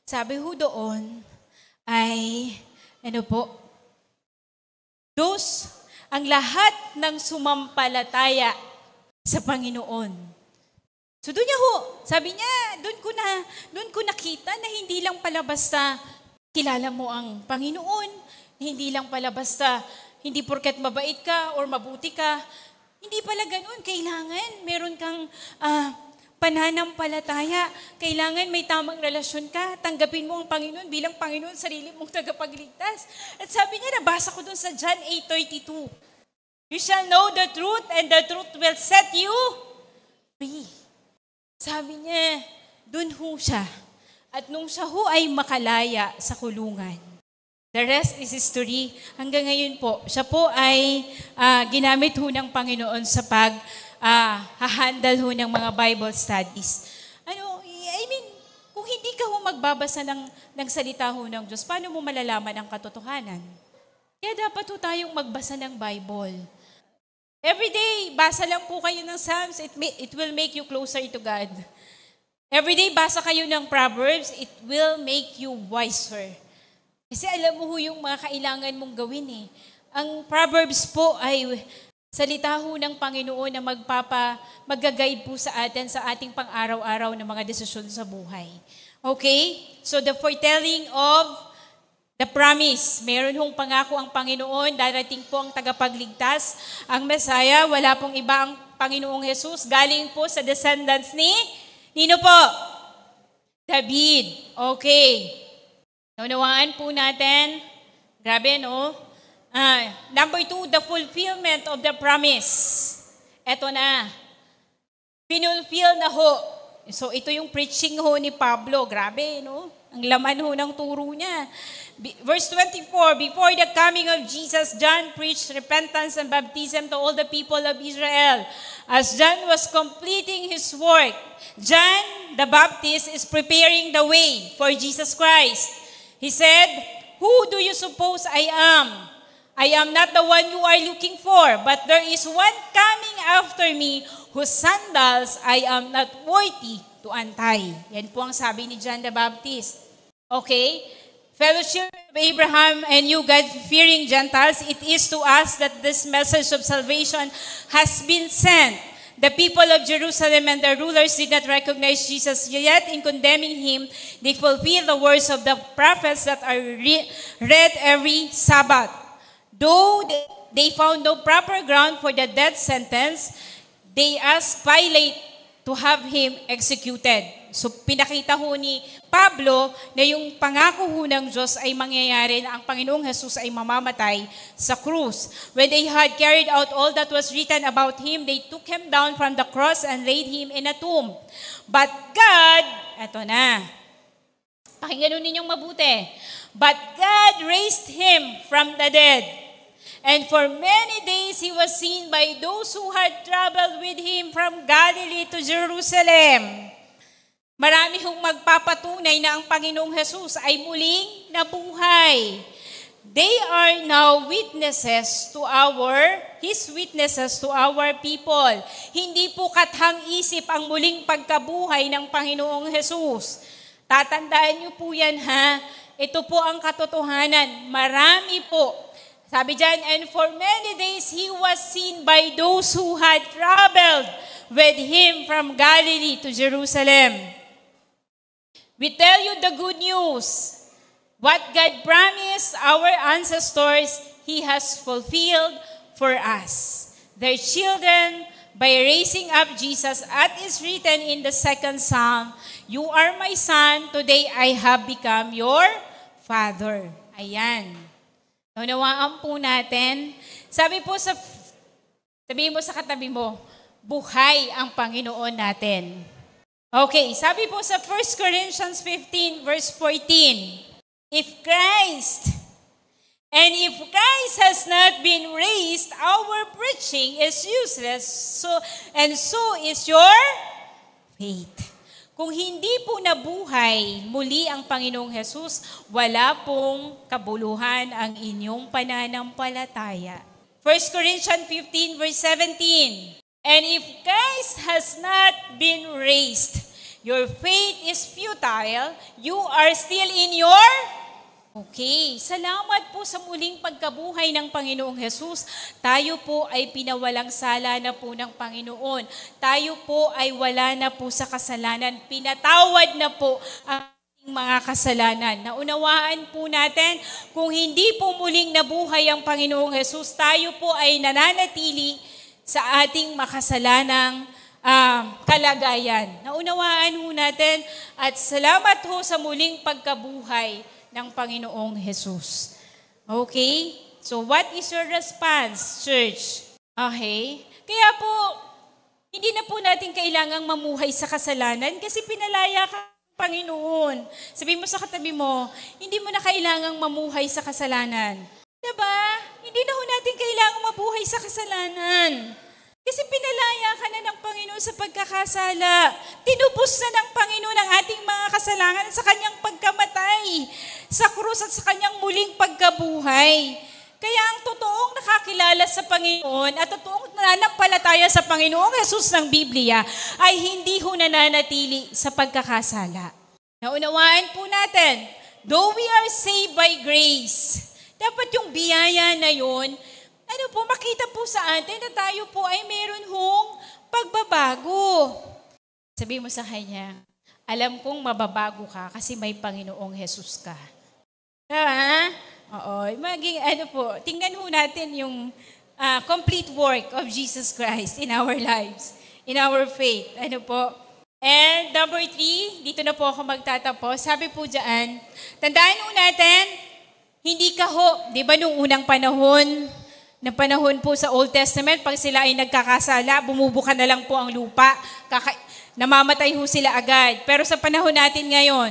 Sabi ho doon ay, ang lahat ng sumampalataya sa Panginoon. So doon niya ho, sabi niya, doon ko nakita na hindi lang pala basta kilala mo ang Panginoon, hindi lang pala basta, hindi porket mabait ka or mabuti ka, hindi pala ganun. Kailangan meron kang pananampalataya. Kailangan may tamang relasyon ka. Tanggapin mo ang Panginoon bilang Panginoon, sarili mong tagapagligtas. At sabi niya, nabasa ko dun sa John 8:32. You shall know the truth and the truth will set you free. Sabi niya, dun ho siya. At nung siya ho ay makalaya sa kulungan, the rest is history. Hanggang ngayon po, siya po ay ginamit ho ng Panginoon sa hahandle ho ng mga Bible studies. Kung hindi ka ho magbabasa ng salita ho ng Diyos, paano mo malalaman ang katotohanan? Kaya dapat ho tayong magbasa ng Bible. Every day, basa lang po kayo ng Psalms, it will make you closer to God. Every day, basa kayo ng Proverbs, it will make you wiser. Kasi alam mo ho yung mga kailangan mong gawin eh. Ang Proverbs po ay salita ho ng Panginoon na mag-guide po sa atin sa ating pang-araw-araw na mga desisyon sa buhay. Okay? So the foretelling of the promise. Meron hong pangako ang Panginoon, darating po ang tagapagligtas, ang Messiah, wala pong iba ang Panginoong Jesus, galing po sa descendants Nino po? David. Okay. Naunawaan po natin. Grabe, no? Number 2, the fulfillment of the promise. Eto na. Pinulfill na ho. So, ito yung preaching ho ni Pablo. Grabe, no? Ang laman ho ng turo niya. Verse 24, before the coming of Jesus, John preached repentance and baptism to all the people of Israel. As John was completing his work, John the Baptist is preparing the way for Jesus Christ. He said, "Who do you suppose I am? I am not the one you are looking for, but there is one coming after me whose sandals I am not worthy to untie." Yan po ang sabi ni John the Baptist. Okay? Fellowship of Abraham and you God-fearing Gentiles, it is to us that this message of salvation has been sent. The people of Jerusalem and their rulers did not recognize Jesus, yet in condemning him, they fulfill the words of the prophets that are read every Sabbath. Though they found no proper ground for the death sentence, they asked Pilate to have him executed. So pinakita ho ni Pablo na yung pangako ho ng Diyos ay mangyayari na ang Panginoong Jesus ay mamamatay sa krus. When they had carried out all that was written about him, they took him down from the cross and laid him in a tomb. But God, eto na, pakinggan ninyong mabuti, but God raised him from the dead. And for many days he was seen by those who had traveled with him from Galilee to Jerusalem. Marami hong magpapatunay na ang Panginoong Jesus ay muling nabuhay. They are now His witnesses to our people. Hindi po kathang-isip ang muling pagkabuhay ng Panginoong Jesus. Tatandaan niyo po yan ha. Ito po ang katotohanan. Marami po. Sabi dyan, and for many days he was seen by those who had traveled with him from Galilee to Jerusalem. We tell you the good news. What God promised our ancestors, He has fulfilled for us, their children, by raising up Jesus. As is written in the second Psalm, you are my son, today I have become your father. Ayan. Naunawaan po natin. Sabihin mo sa katabi mo, buhay ang Panginoon natin. Okay, sabi po sa 1 Corinthians 15 verse 14, if Christ has not been raised, our preaching is useless, so is your faith. Kung hindi po nabuhay muli ang Panginoong Jesus, wala pong kabuluhan ang inyong pananampalataya. 1 Corinthians 15 verse 17, and if Christ has not been raised, your faith is futile, you are still in your... Okay, salamat po sa muling pagkabuhay ng Panginoong Jesus. Tayo po ay pinawalang sala na po ng Panginoon. Tayo po ay wala na po sa kasalanan. Pinatawad na po ang mga kasalanan. Naunawaan po natin, kung hindi po muling nabuhay ang Panginoong Jesus, tayo po ay nananatili sa ating makasalanang kalagayan. Naunawaan po natin at salamat po sa muling pagkabuhay ng Panginoong Jesus. Okay? So what is your response, church? Okay? Kaya po, hindi na po natin kailangang mamuhay sa kasalanan kasi pinalaya ka ng Panginoon. Sabihin mo sa katabi mo, hindi mo na kailangang mamuhay sa kasalanan. Diba? Hindi na ho natin kailangang mabuhay sa kasalanan. Kasi pinalaya ka na ng Panginoon sa pagkakasala. Tinubos na ng Panginoon ang ating mga kasalanan sa kanyang pagkamatay, sa krus at sa kanyang muling pagkabuhay. Kaya ang totoong nakakilala sa Panginoon at totoong nananampalataya sa Panginoong Jesus ng Biblia ay hindi ho nananatili sa pagkakasala. Naunawaan po natin, though we are saved by grace, dapat yung biyaya na yun, makita po sa atin na tayo po ay meron hong pagbabago. Sabihin mo sa kanya, alam kong mababago ka kasi may Panginoong Jesus ka. Oo, maging tingnan ho natin yung complete work of Jesus Christ in our lives, in our faith. And number 3, dito na po ako magtatapos. Sabi po dyan, tandaan ho natin, hindi ka ho, di ba nung unang panahon po sa Old Testament, pag sila ay nagkakasala, bumubuka na lang po ang lupa, namamatay ho sila agad. Pero sa panahon natin ngayon,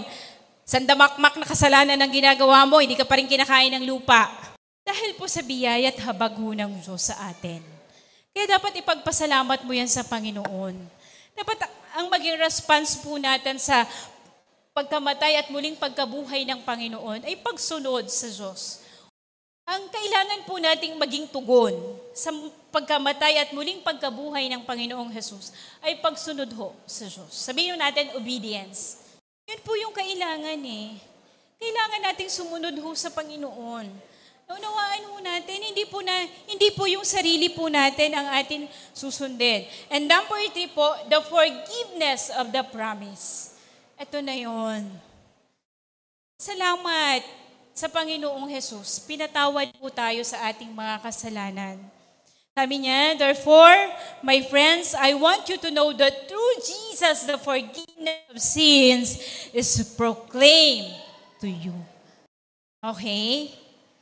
sandamakmak na kasalanan ang ginagawa mo, hindi ka pa rin kinakain ng lupa. Dahil po sa biyaya at habag ho ng Diyos sa atin. Kaya dapat ipagpasalamat mo yan sa Panginoon. Dapat ang maging response po natin sa pagkamatay at muling pagkabuhay ng Panginoon ay pagsunod sa Diyos. Ang kailangan po nating maging tugon sa pagkamatay at muling pagkabuhay ng Panginoong Jesus ay pagsunod ho sa Diyos. Sabihin natin, obedience. Yun po yung kailangan eh. Kailangan nating sumunod ho sa Panginoon. Naunawaan ho natin, hindi po yung sarili po natin ang atin susundin. And number 3 po, the forgiveness of the promise. Ito na yun. Salamat sa Panginoong Jesus, pinatawad po tayo sa ating mga kasalanan. Sabi niya, therefore, my friends, I want you to know that through Jesus, the forgiveness of sins is proclaimed to you. Okay?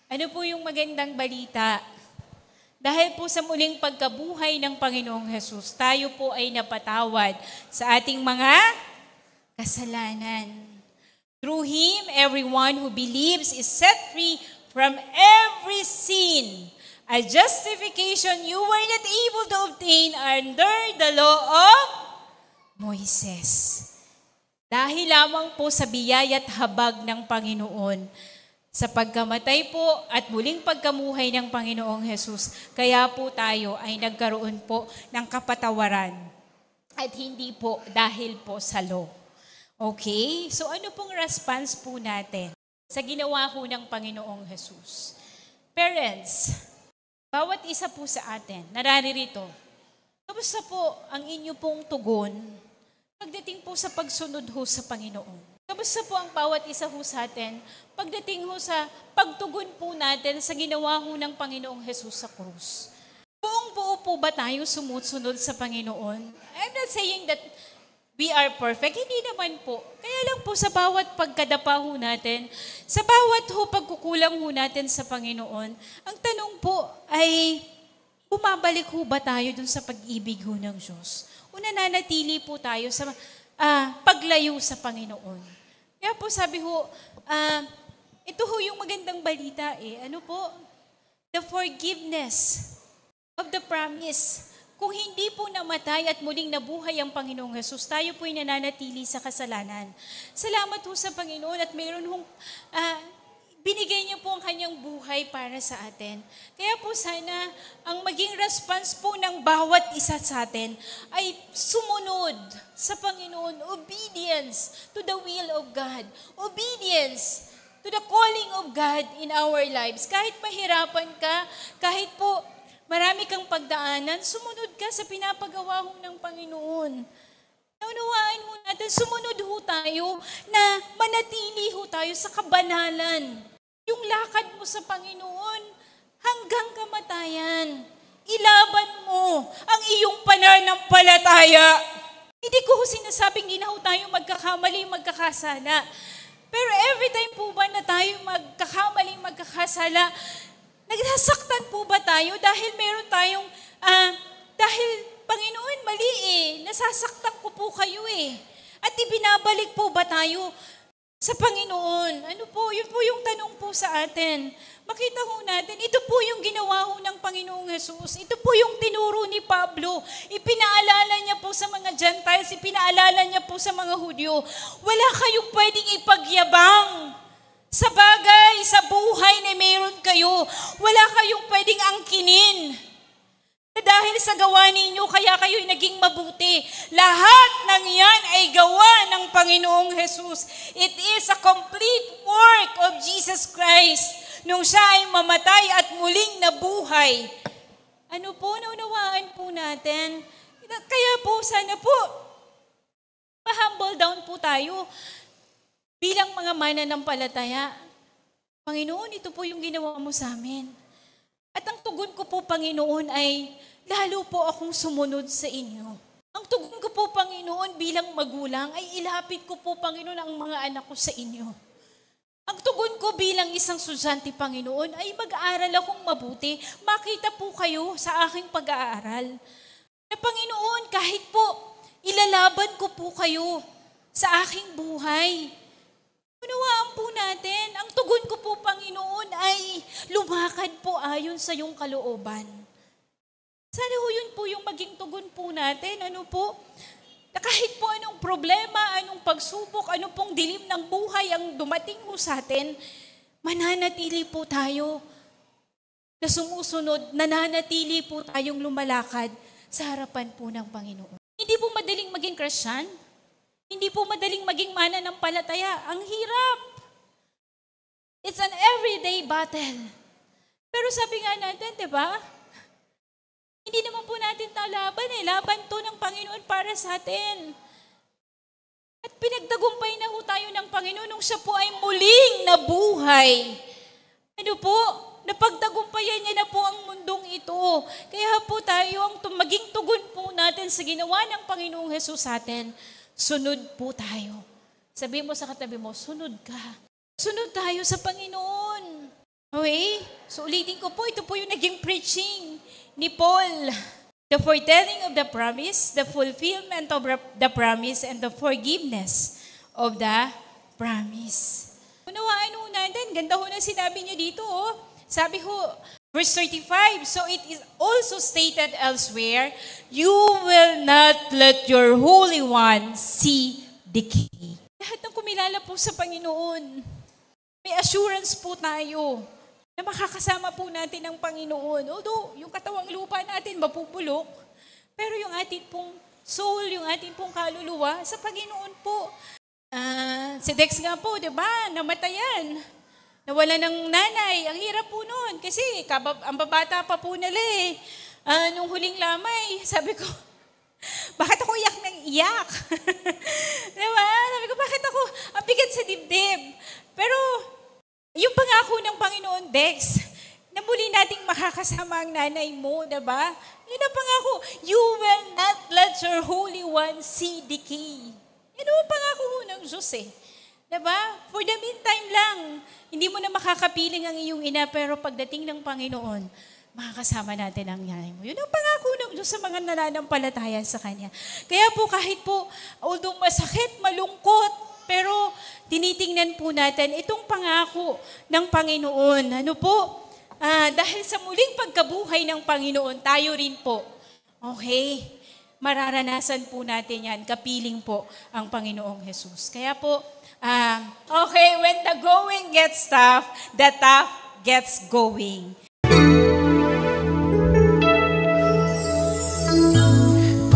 Ano po yung magandang balita? Dahil po sa muling pagkabuhay ng Panginoong Jesus, tayo po ay napatawad sa ating mga kasalanan. Through Him, everyone who believes is set free from every sin. A justification you were not able to obtain under the law of Moises. Dahil lamang po sa biyaya at habag ng Panginoon, sa pagkamatay po at muling pagkamuhay ng Panginoong Jesus, kaya po tayo ay nagkaroon po ng kapatawaran at hindi po dahil po sa law. Okay? So ano pong response po natin sa ginawa po ng Panginoong Jesus? Parents, bawat isa po sa atin, naririto, kamusta po ang inyo pong tugon pagdating po sa pagsunod ho sa Panginoon? Kamusta po ang bawat isa ho sa atin pagdating ho sa pagtugon po natin sa ginawa ho ng Panginoong Jesus sa krus? Buong-buo po ba tayo sumusunod sa Panginoon? I'm not saying that we are perfect. Hindi naman po. Kaya lang po sa bawat pagkadapa ho natin, sa bawat ho pagkukulang ho natin sa Panginoon, ang tanong po ay, bumabalik ho ba tayo dun sa pag-ibig ho ng Diyos? O nananatili po tayo sa paglayo sa Panginoon? Kaya po sabi ho, ito ho yung magandang balita eh. Ano po? The forgiveness of the promise. Kung hindi po namatay at muling nabuhay ang Panginoong Jesus, tayo po'y nananatili sa kasalanan. Salamat ho sa Panginoon at mayroon hong binigay niya po ang kanyang buhay para sa atin. Kaya po sana ang maging response po ng bawat isa sa atin ay sumunod sa Panginoon. Obedience to the will of God. Obedience to the calling of God in our lives. Kahit mahirapan ka, kahit po marami kang pagdaanan, sumunod ka sa pinapagawa ho ng Panginoon. Naunawaan ho natin, sumunod ho tayo na manatili ho tayo sa kabanalan. Yung lakad mo sa Panginoon hanggang kamatayan. Ilaban mo ang iyong pananampalataya. Hindi ko ho sinasabing hindi na ho tayo magkakamali, magkakasala. Pero every time po ba na tayo magkakamali, magkakasala, nagsasaktan po ba tayo dahil meron tayong, dahil Panginoon, mali eh, nasasaktan ko po kayo eh. At ibinabalik po ba tayo sa Panginoon? Ano po, yun po yung tanong po sa atin. Makita ho natin, ito po yung ginawa ho ng Panginoong Jesus. Ito po yung tinuro ni Pablo. Ipinaalala niya po sa mga Gentiles, ipinaalala niya po sa mga Hudyo. Wala kayong pwedeng ipagyabang sa bagay, sa buhay na meron kayo. Wala kayong pwedeng angkinin. Dahil sa gawa ninyo, kaya kayo'y naging mabuti. Lahat ng yan ay gawa ng Panginoong Jesus. It is a complete work of Jesus Christ nung siya ay mamatay at muling nabuhay. Ano po, naunawaan po natin. Kaya po, sana po, pa-humble down po tayo bilang mga mananampalataya. Panginoon, ito po yung ginawa mo sa amin. At ang tugon ko po, Panginoon, ay lalo po akong sumunod sa inyo. Ang tugon ko po, Panginoon, bilang magulang, ay ilapit ko po, Panginoon, ang mga anak ko sa inyo. Ang tugon ko bilang isang estudyante, Panginoon, ay mag-aaral akong mabuti. Makita po kayo sa aking pag-aaral. Na Panginoon, kahit po ilalaban ko po kayo sa aking buhay, unawaan po natin, ang tugon ko po, Panginoon, ay lumakad po ayon sa iyong kalooban. Sana ho yun po yung maging tugon po natin. Ano po? Na kahit po anong problema, anong pagsubok, anong pong dilim ng buhay ang dumating ho sa atin, mananatili po tayo na sumusunod, nananatili po tayong lumalakad sa harapan po ng Panginoon. Hindi po madaling maging Christian. Hindi po madaling maging mananampalataya. Ang hirap. It's an everyday battle. Pero sabi nga natin, di ba? Hindi naman po natin laban eh. Laban to ng Panginoon para sa atin. At pinagtagumpay na ho tayo ng Panginoon nung siya po ay muling nabuhay. Ano po? Napagtagumpayan niya na po ang mundong ito. Kaya po tayo, ang maging tugon po natin sa ginawa ng Panginoong Jesus sa atin, sunod po tayo. Sabi mo sa katabi mo, sunod ka. Sunod tayo sa Panginoon. Okay? So ulitin ko po, ito po yung naging preaching ni Paul. The foretelling of the promise, the fulfillment of the promise, and the forgiveness of the promise. Unawaan ho natin, ganda ho na sinabi niyo dito. Oh. Sabi ho, verse 35, so it is also stated elsewhere, you will not let your Holy One see decay. Lahat ng kumilala po sa Panginoon, may assurance po tayo na makakasama po natin ang Panginoon. Although, yung katawang lupa natin mapupulok, pero yung ating pong soul, yung ating pong kaluluwa, sa Panginoon po. Si Dex nga po, di ba, namatayan. Nawala ng nanay. Ang hirap po noon kasi ang babata pa po nila eh. Nung huling lamay, sabi ko, bakit ako iyak ng iyak? Diba? Sabi ko, bakit ako ang bigat sa dibdib? Pero, yung pangako ng Panginoon, Dex, na muli nating makakasama ang nanay mo, diba? Yun ang pangako. You will not let your Holy One see decay. Yan ang pangako ng Diyos eh. Diba? For the meantime lang, hindi mo na makakapiling ang iyong ina, pero pagdating ng Panginoon, makakasama natin ang nanay mo. Yun ang pangako ng Diyos sa mga nananampalataya sa Kanya. Kaya po kahit po, although masakit, malungkot, pero tinitingnan po natin itong pangako ng Panginoon. Ano po? Dahil sa muling pagkabuhay ng Panginoon, tayo rin po, okay, mararanasan po natin yan, kapiling po ang Panginoong Jesus. Kaya po, okay, when the going gets tough, the tough gets going.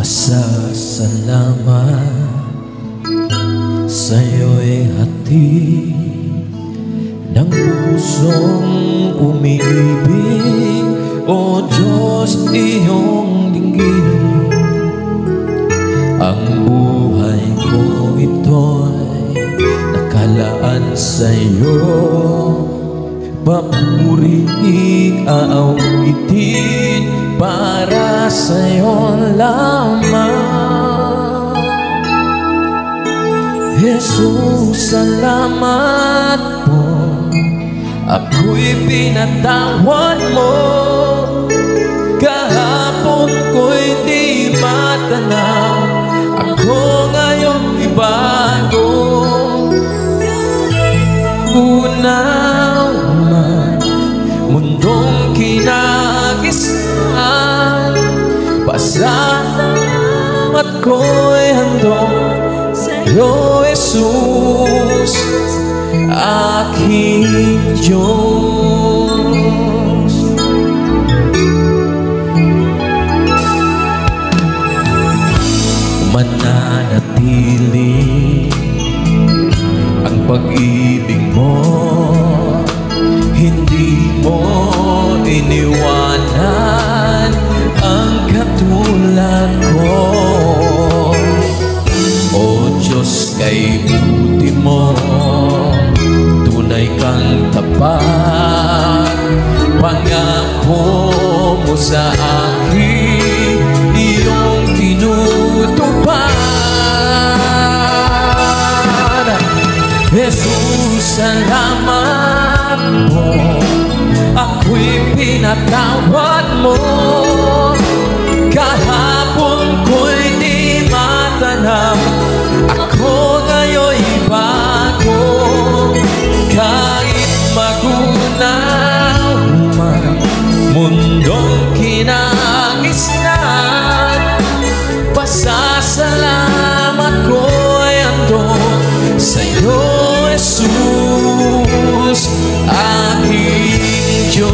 Pasasalamat sa'yo'y hati ng pusong umiibig, O Diyos, iyong dinggin. Ang buhay ko ito'y nakalaan sa'yo, papuri aawitin para sa'yo lamang. Jesus, salamat po, ako'y pinatawad mo. Kahapon ko'y di matanaw, ako ngayon ibago. Unaw man mundong kinagisnan, pasalamat ko'y handog sa'yo, Jesus, aking Diyos. Mananatili ang pag-ibig mo, hindi mo iniwanan ang katulad ko. O Diyos, kay buti mo, tunay kang tapat. Pangako mo sa akin, iyong tinutupad. Jesus, salamat mo, ako'y pinatawad mo. Kahapon ko'y di matanaw, ako ngayon'y bago. Kahit magunaw man mundong kinagisnan, pasasalamat ko'y andon sa'yo, Jesus, aking Diyos.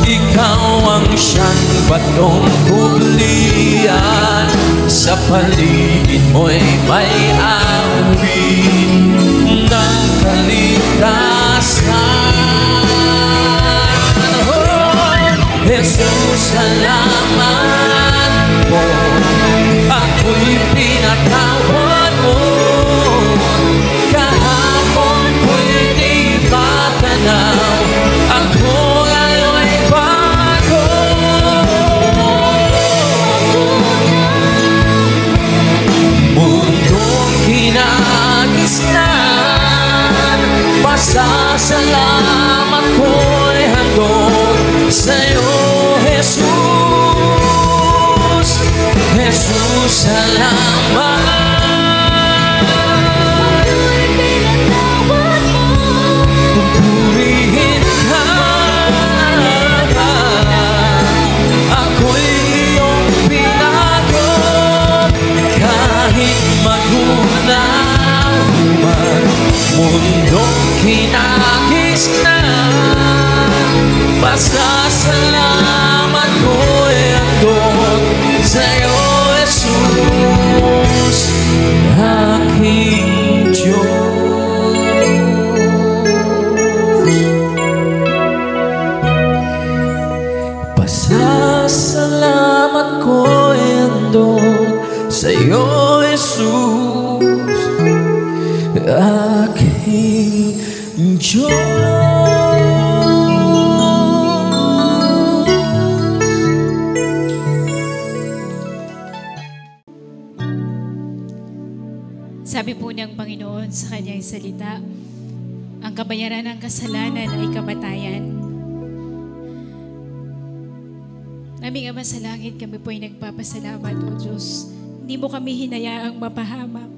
Ikaw ang siyang batong kublian, sa paligid mo'y may awit ng kaligtasan. Oh, Jesus, salamat po, ako'y pinatawad mo. Kahapon ko'y di matanaw, ako ngayon'y bago. Mundong kinagisnan, pasasalamat ko'y handog sa'yo, Jesus. Jesus, salamat. Purihin ka, ako'y iyong pinagod. Kahit magunaw man mundong kinagisnan, pasasalamat ko'y andon sa'yo, Jesus, aking Diyos. Pasasalamat ko'y andon iyo, Jesus, aking Diyos. Sabi po ng Panginoon sa kanyang salita, ang kabayaran ng kasalanan ay kamatayan. Aming Ama sa langit, kami po ay nagpapasalamat, O Diyos. Hindi mo kami hinayaang mapahamak.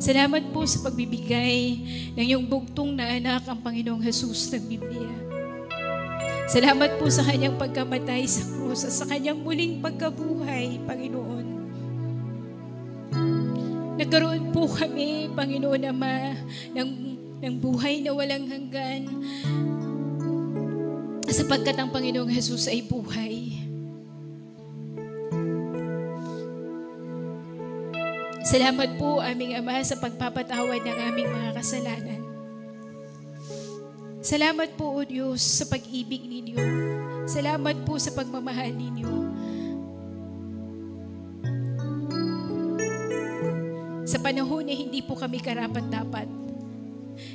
Salamat po sa pagbibigay ng iyong bugtong na anak, ang Panginoong Jesus ng Biblia. Salamat po sa kanyang pagkamatay sa krus at sa kanyang muling pagkabuhay, Panginoon. Nagkaroon po kami, Panginoon Ama, ng buhay na walang hanggan sapagkat ang Panginoong Jesus ay buhay. Salamat po, aming Ama, sa pagpapatawad ng aming mga kasalanan. Salamat po, O Diyos, sa pag-ibig ninyo. Salamat po sa pagmamahal ninyo. Sa panahon na hindi po kami karapat-dapat,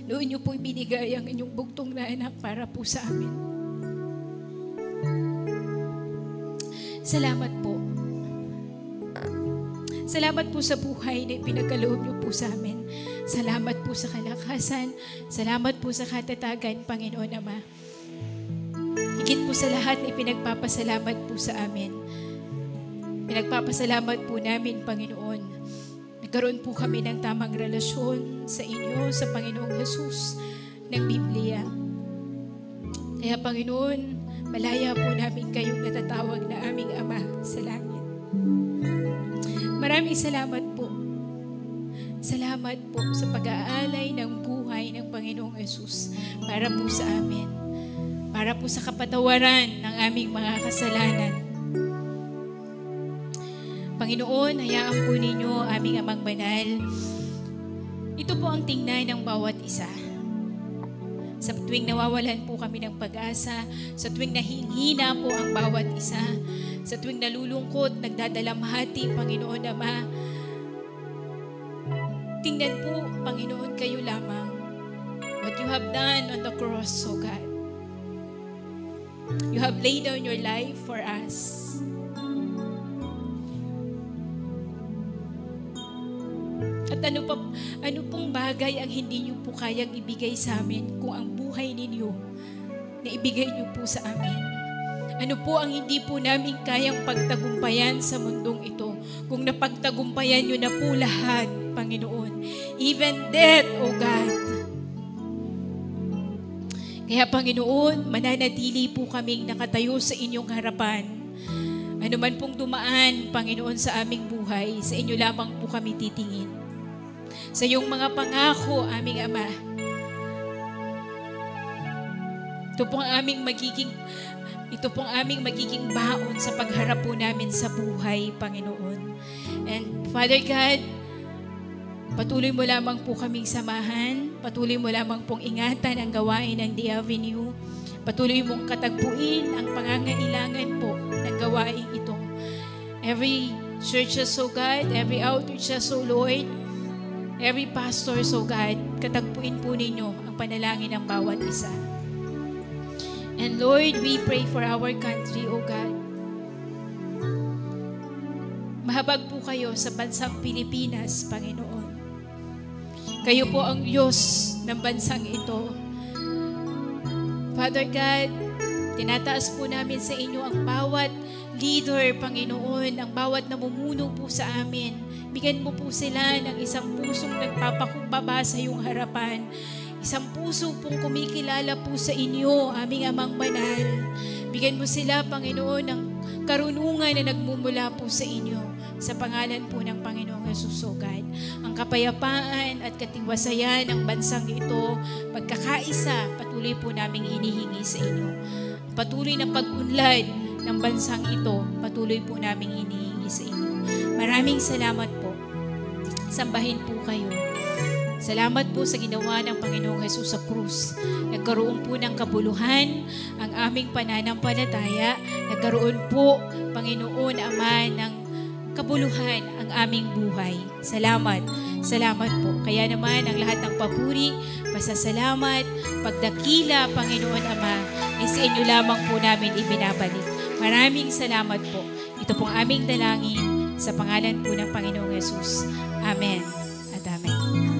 noon niyo po ibinigay ang inyong bugtong na anak para po sa amin. Salamat po. Salamat po sa buhay na ipinagkaloob niyo po sa amin. Salamat po sa kalakasan. Salamat po sa katatagan, Panginoon Ama. Higit po sa lahat na ipinagpapasalamat po sa amin. Pinagpapasalamat po namin, Panginoon. Nagkaroon po kami ng tamang relasyon sa inyo, sa Panginoong Jesus ng Biblia. Kaya Panginoon, malaya po namin kayong natatawag na aming Ama sa langit. Maraming salamat po. Salamat po sa pag-aalay ng buhay ng Panginoong Jesus para po sa amin. Para po sa kapatawaran ng aming mga kasalanan. Panginoon, hayaan po ninyo, aming Amang Banal. Ito po ang tingnan ng bawat isa. Sa tuwing nawawalan po kami ng pag-asa, sa tuwing nahihina po ang bawat isa, sa tuwing nalulungkot, nagdadalamhati, Panginoon Ama, tingnan po, Panginoon, kayo lamang. What you have done on the cross, O God. You have laid down your life for us. At ano pong bagay ang hindi niyo po kayang ibigay sa amin kung ang buhay ninyo na ibigay niyo po sa amin? Ano po ang hindi po namin kayang pagtagumpayan sa mundong ito kung napagtagumpayan niyo na po lahat, Panginoon? Even death, O God. Kaya Panginoon, mananatili po kaming nakatayo sa inyong harapan. Ano man pong dumaan, Panginoon, sa aming buhay, sa inyo lamang po kami titingin. Sa iyong mga pangako, aming Ama. Ito pong aming magiging baon sa pagharap po namin sa buhay, Panginoon. And Father God, patuloy mo lamang po kaming samahan. Patuloy mo lamang pong ingatan ang gawain ng The Avenue. Patuloy mong katagpuin ang pangangailangan po ng gawain ito. Every churches, O God, every outreaches, O Lord, every pastor, so God, katagpuin po ninyo ang panalangin ng bawat isa. And Lord, we pray for our country, O God. Mahabag po kayo sa bansang Pilipinas, Panginoon. Kayo po ang Diyos ng bansang ito. Father God, tinataas po namin sa inyo ang bawat leader, Panginoon, ang bawat namumuno po sa amin. Bigyan mo po sila ng isang pusong nagpapakumbaba sa iyong harapan. Isang puso pong kumikilala po sa inyo, aming Amang Banal. Bigyan mo sila, Panginoon, ng karunungan na nagmumula po sa inyo. Sa pangalan po ng Panginoong Jesus, O God. Ang kapayapaan at katiwasayan ng bansang ito, pagkakaisa, patuloy po naming hinihingi sa inyo. Patuloy na pag-unlad ng bansang ito, patuloy po naming hinihingi sa inyo. Maraming salamat po. Sambahin po kayo. Salamat po sa ginawa ng Panginoong Jesus sa krus. Nagkaroon po ng kabuluhan ang aming pananampalataya. Nagkaroon po, Panginoon Ama, ng kabuluhan ang aming buhay. Salamat. Salamat po. Kaya naman ang lahat ng papuri, pasasalamat, pagdakila, Panginoon Ama, ay sa inyo lamang po namin ibinabalik. Maraming salamat po. Ito pong aming dalangin sa pangalan po ng Panginoong Yesus. Amen at amen.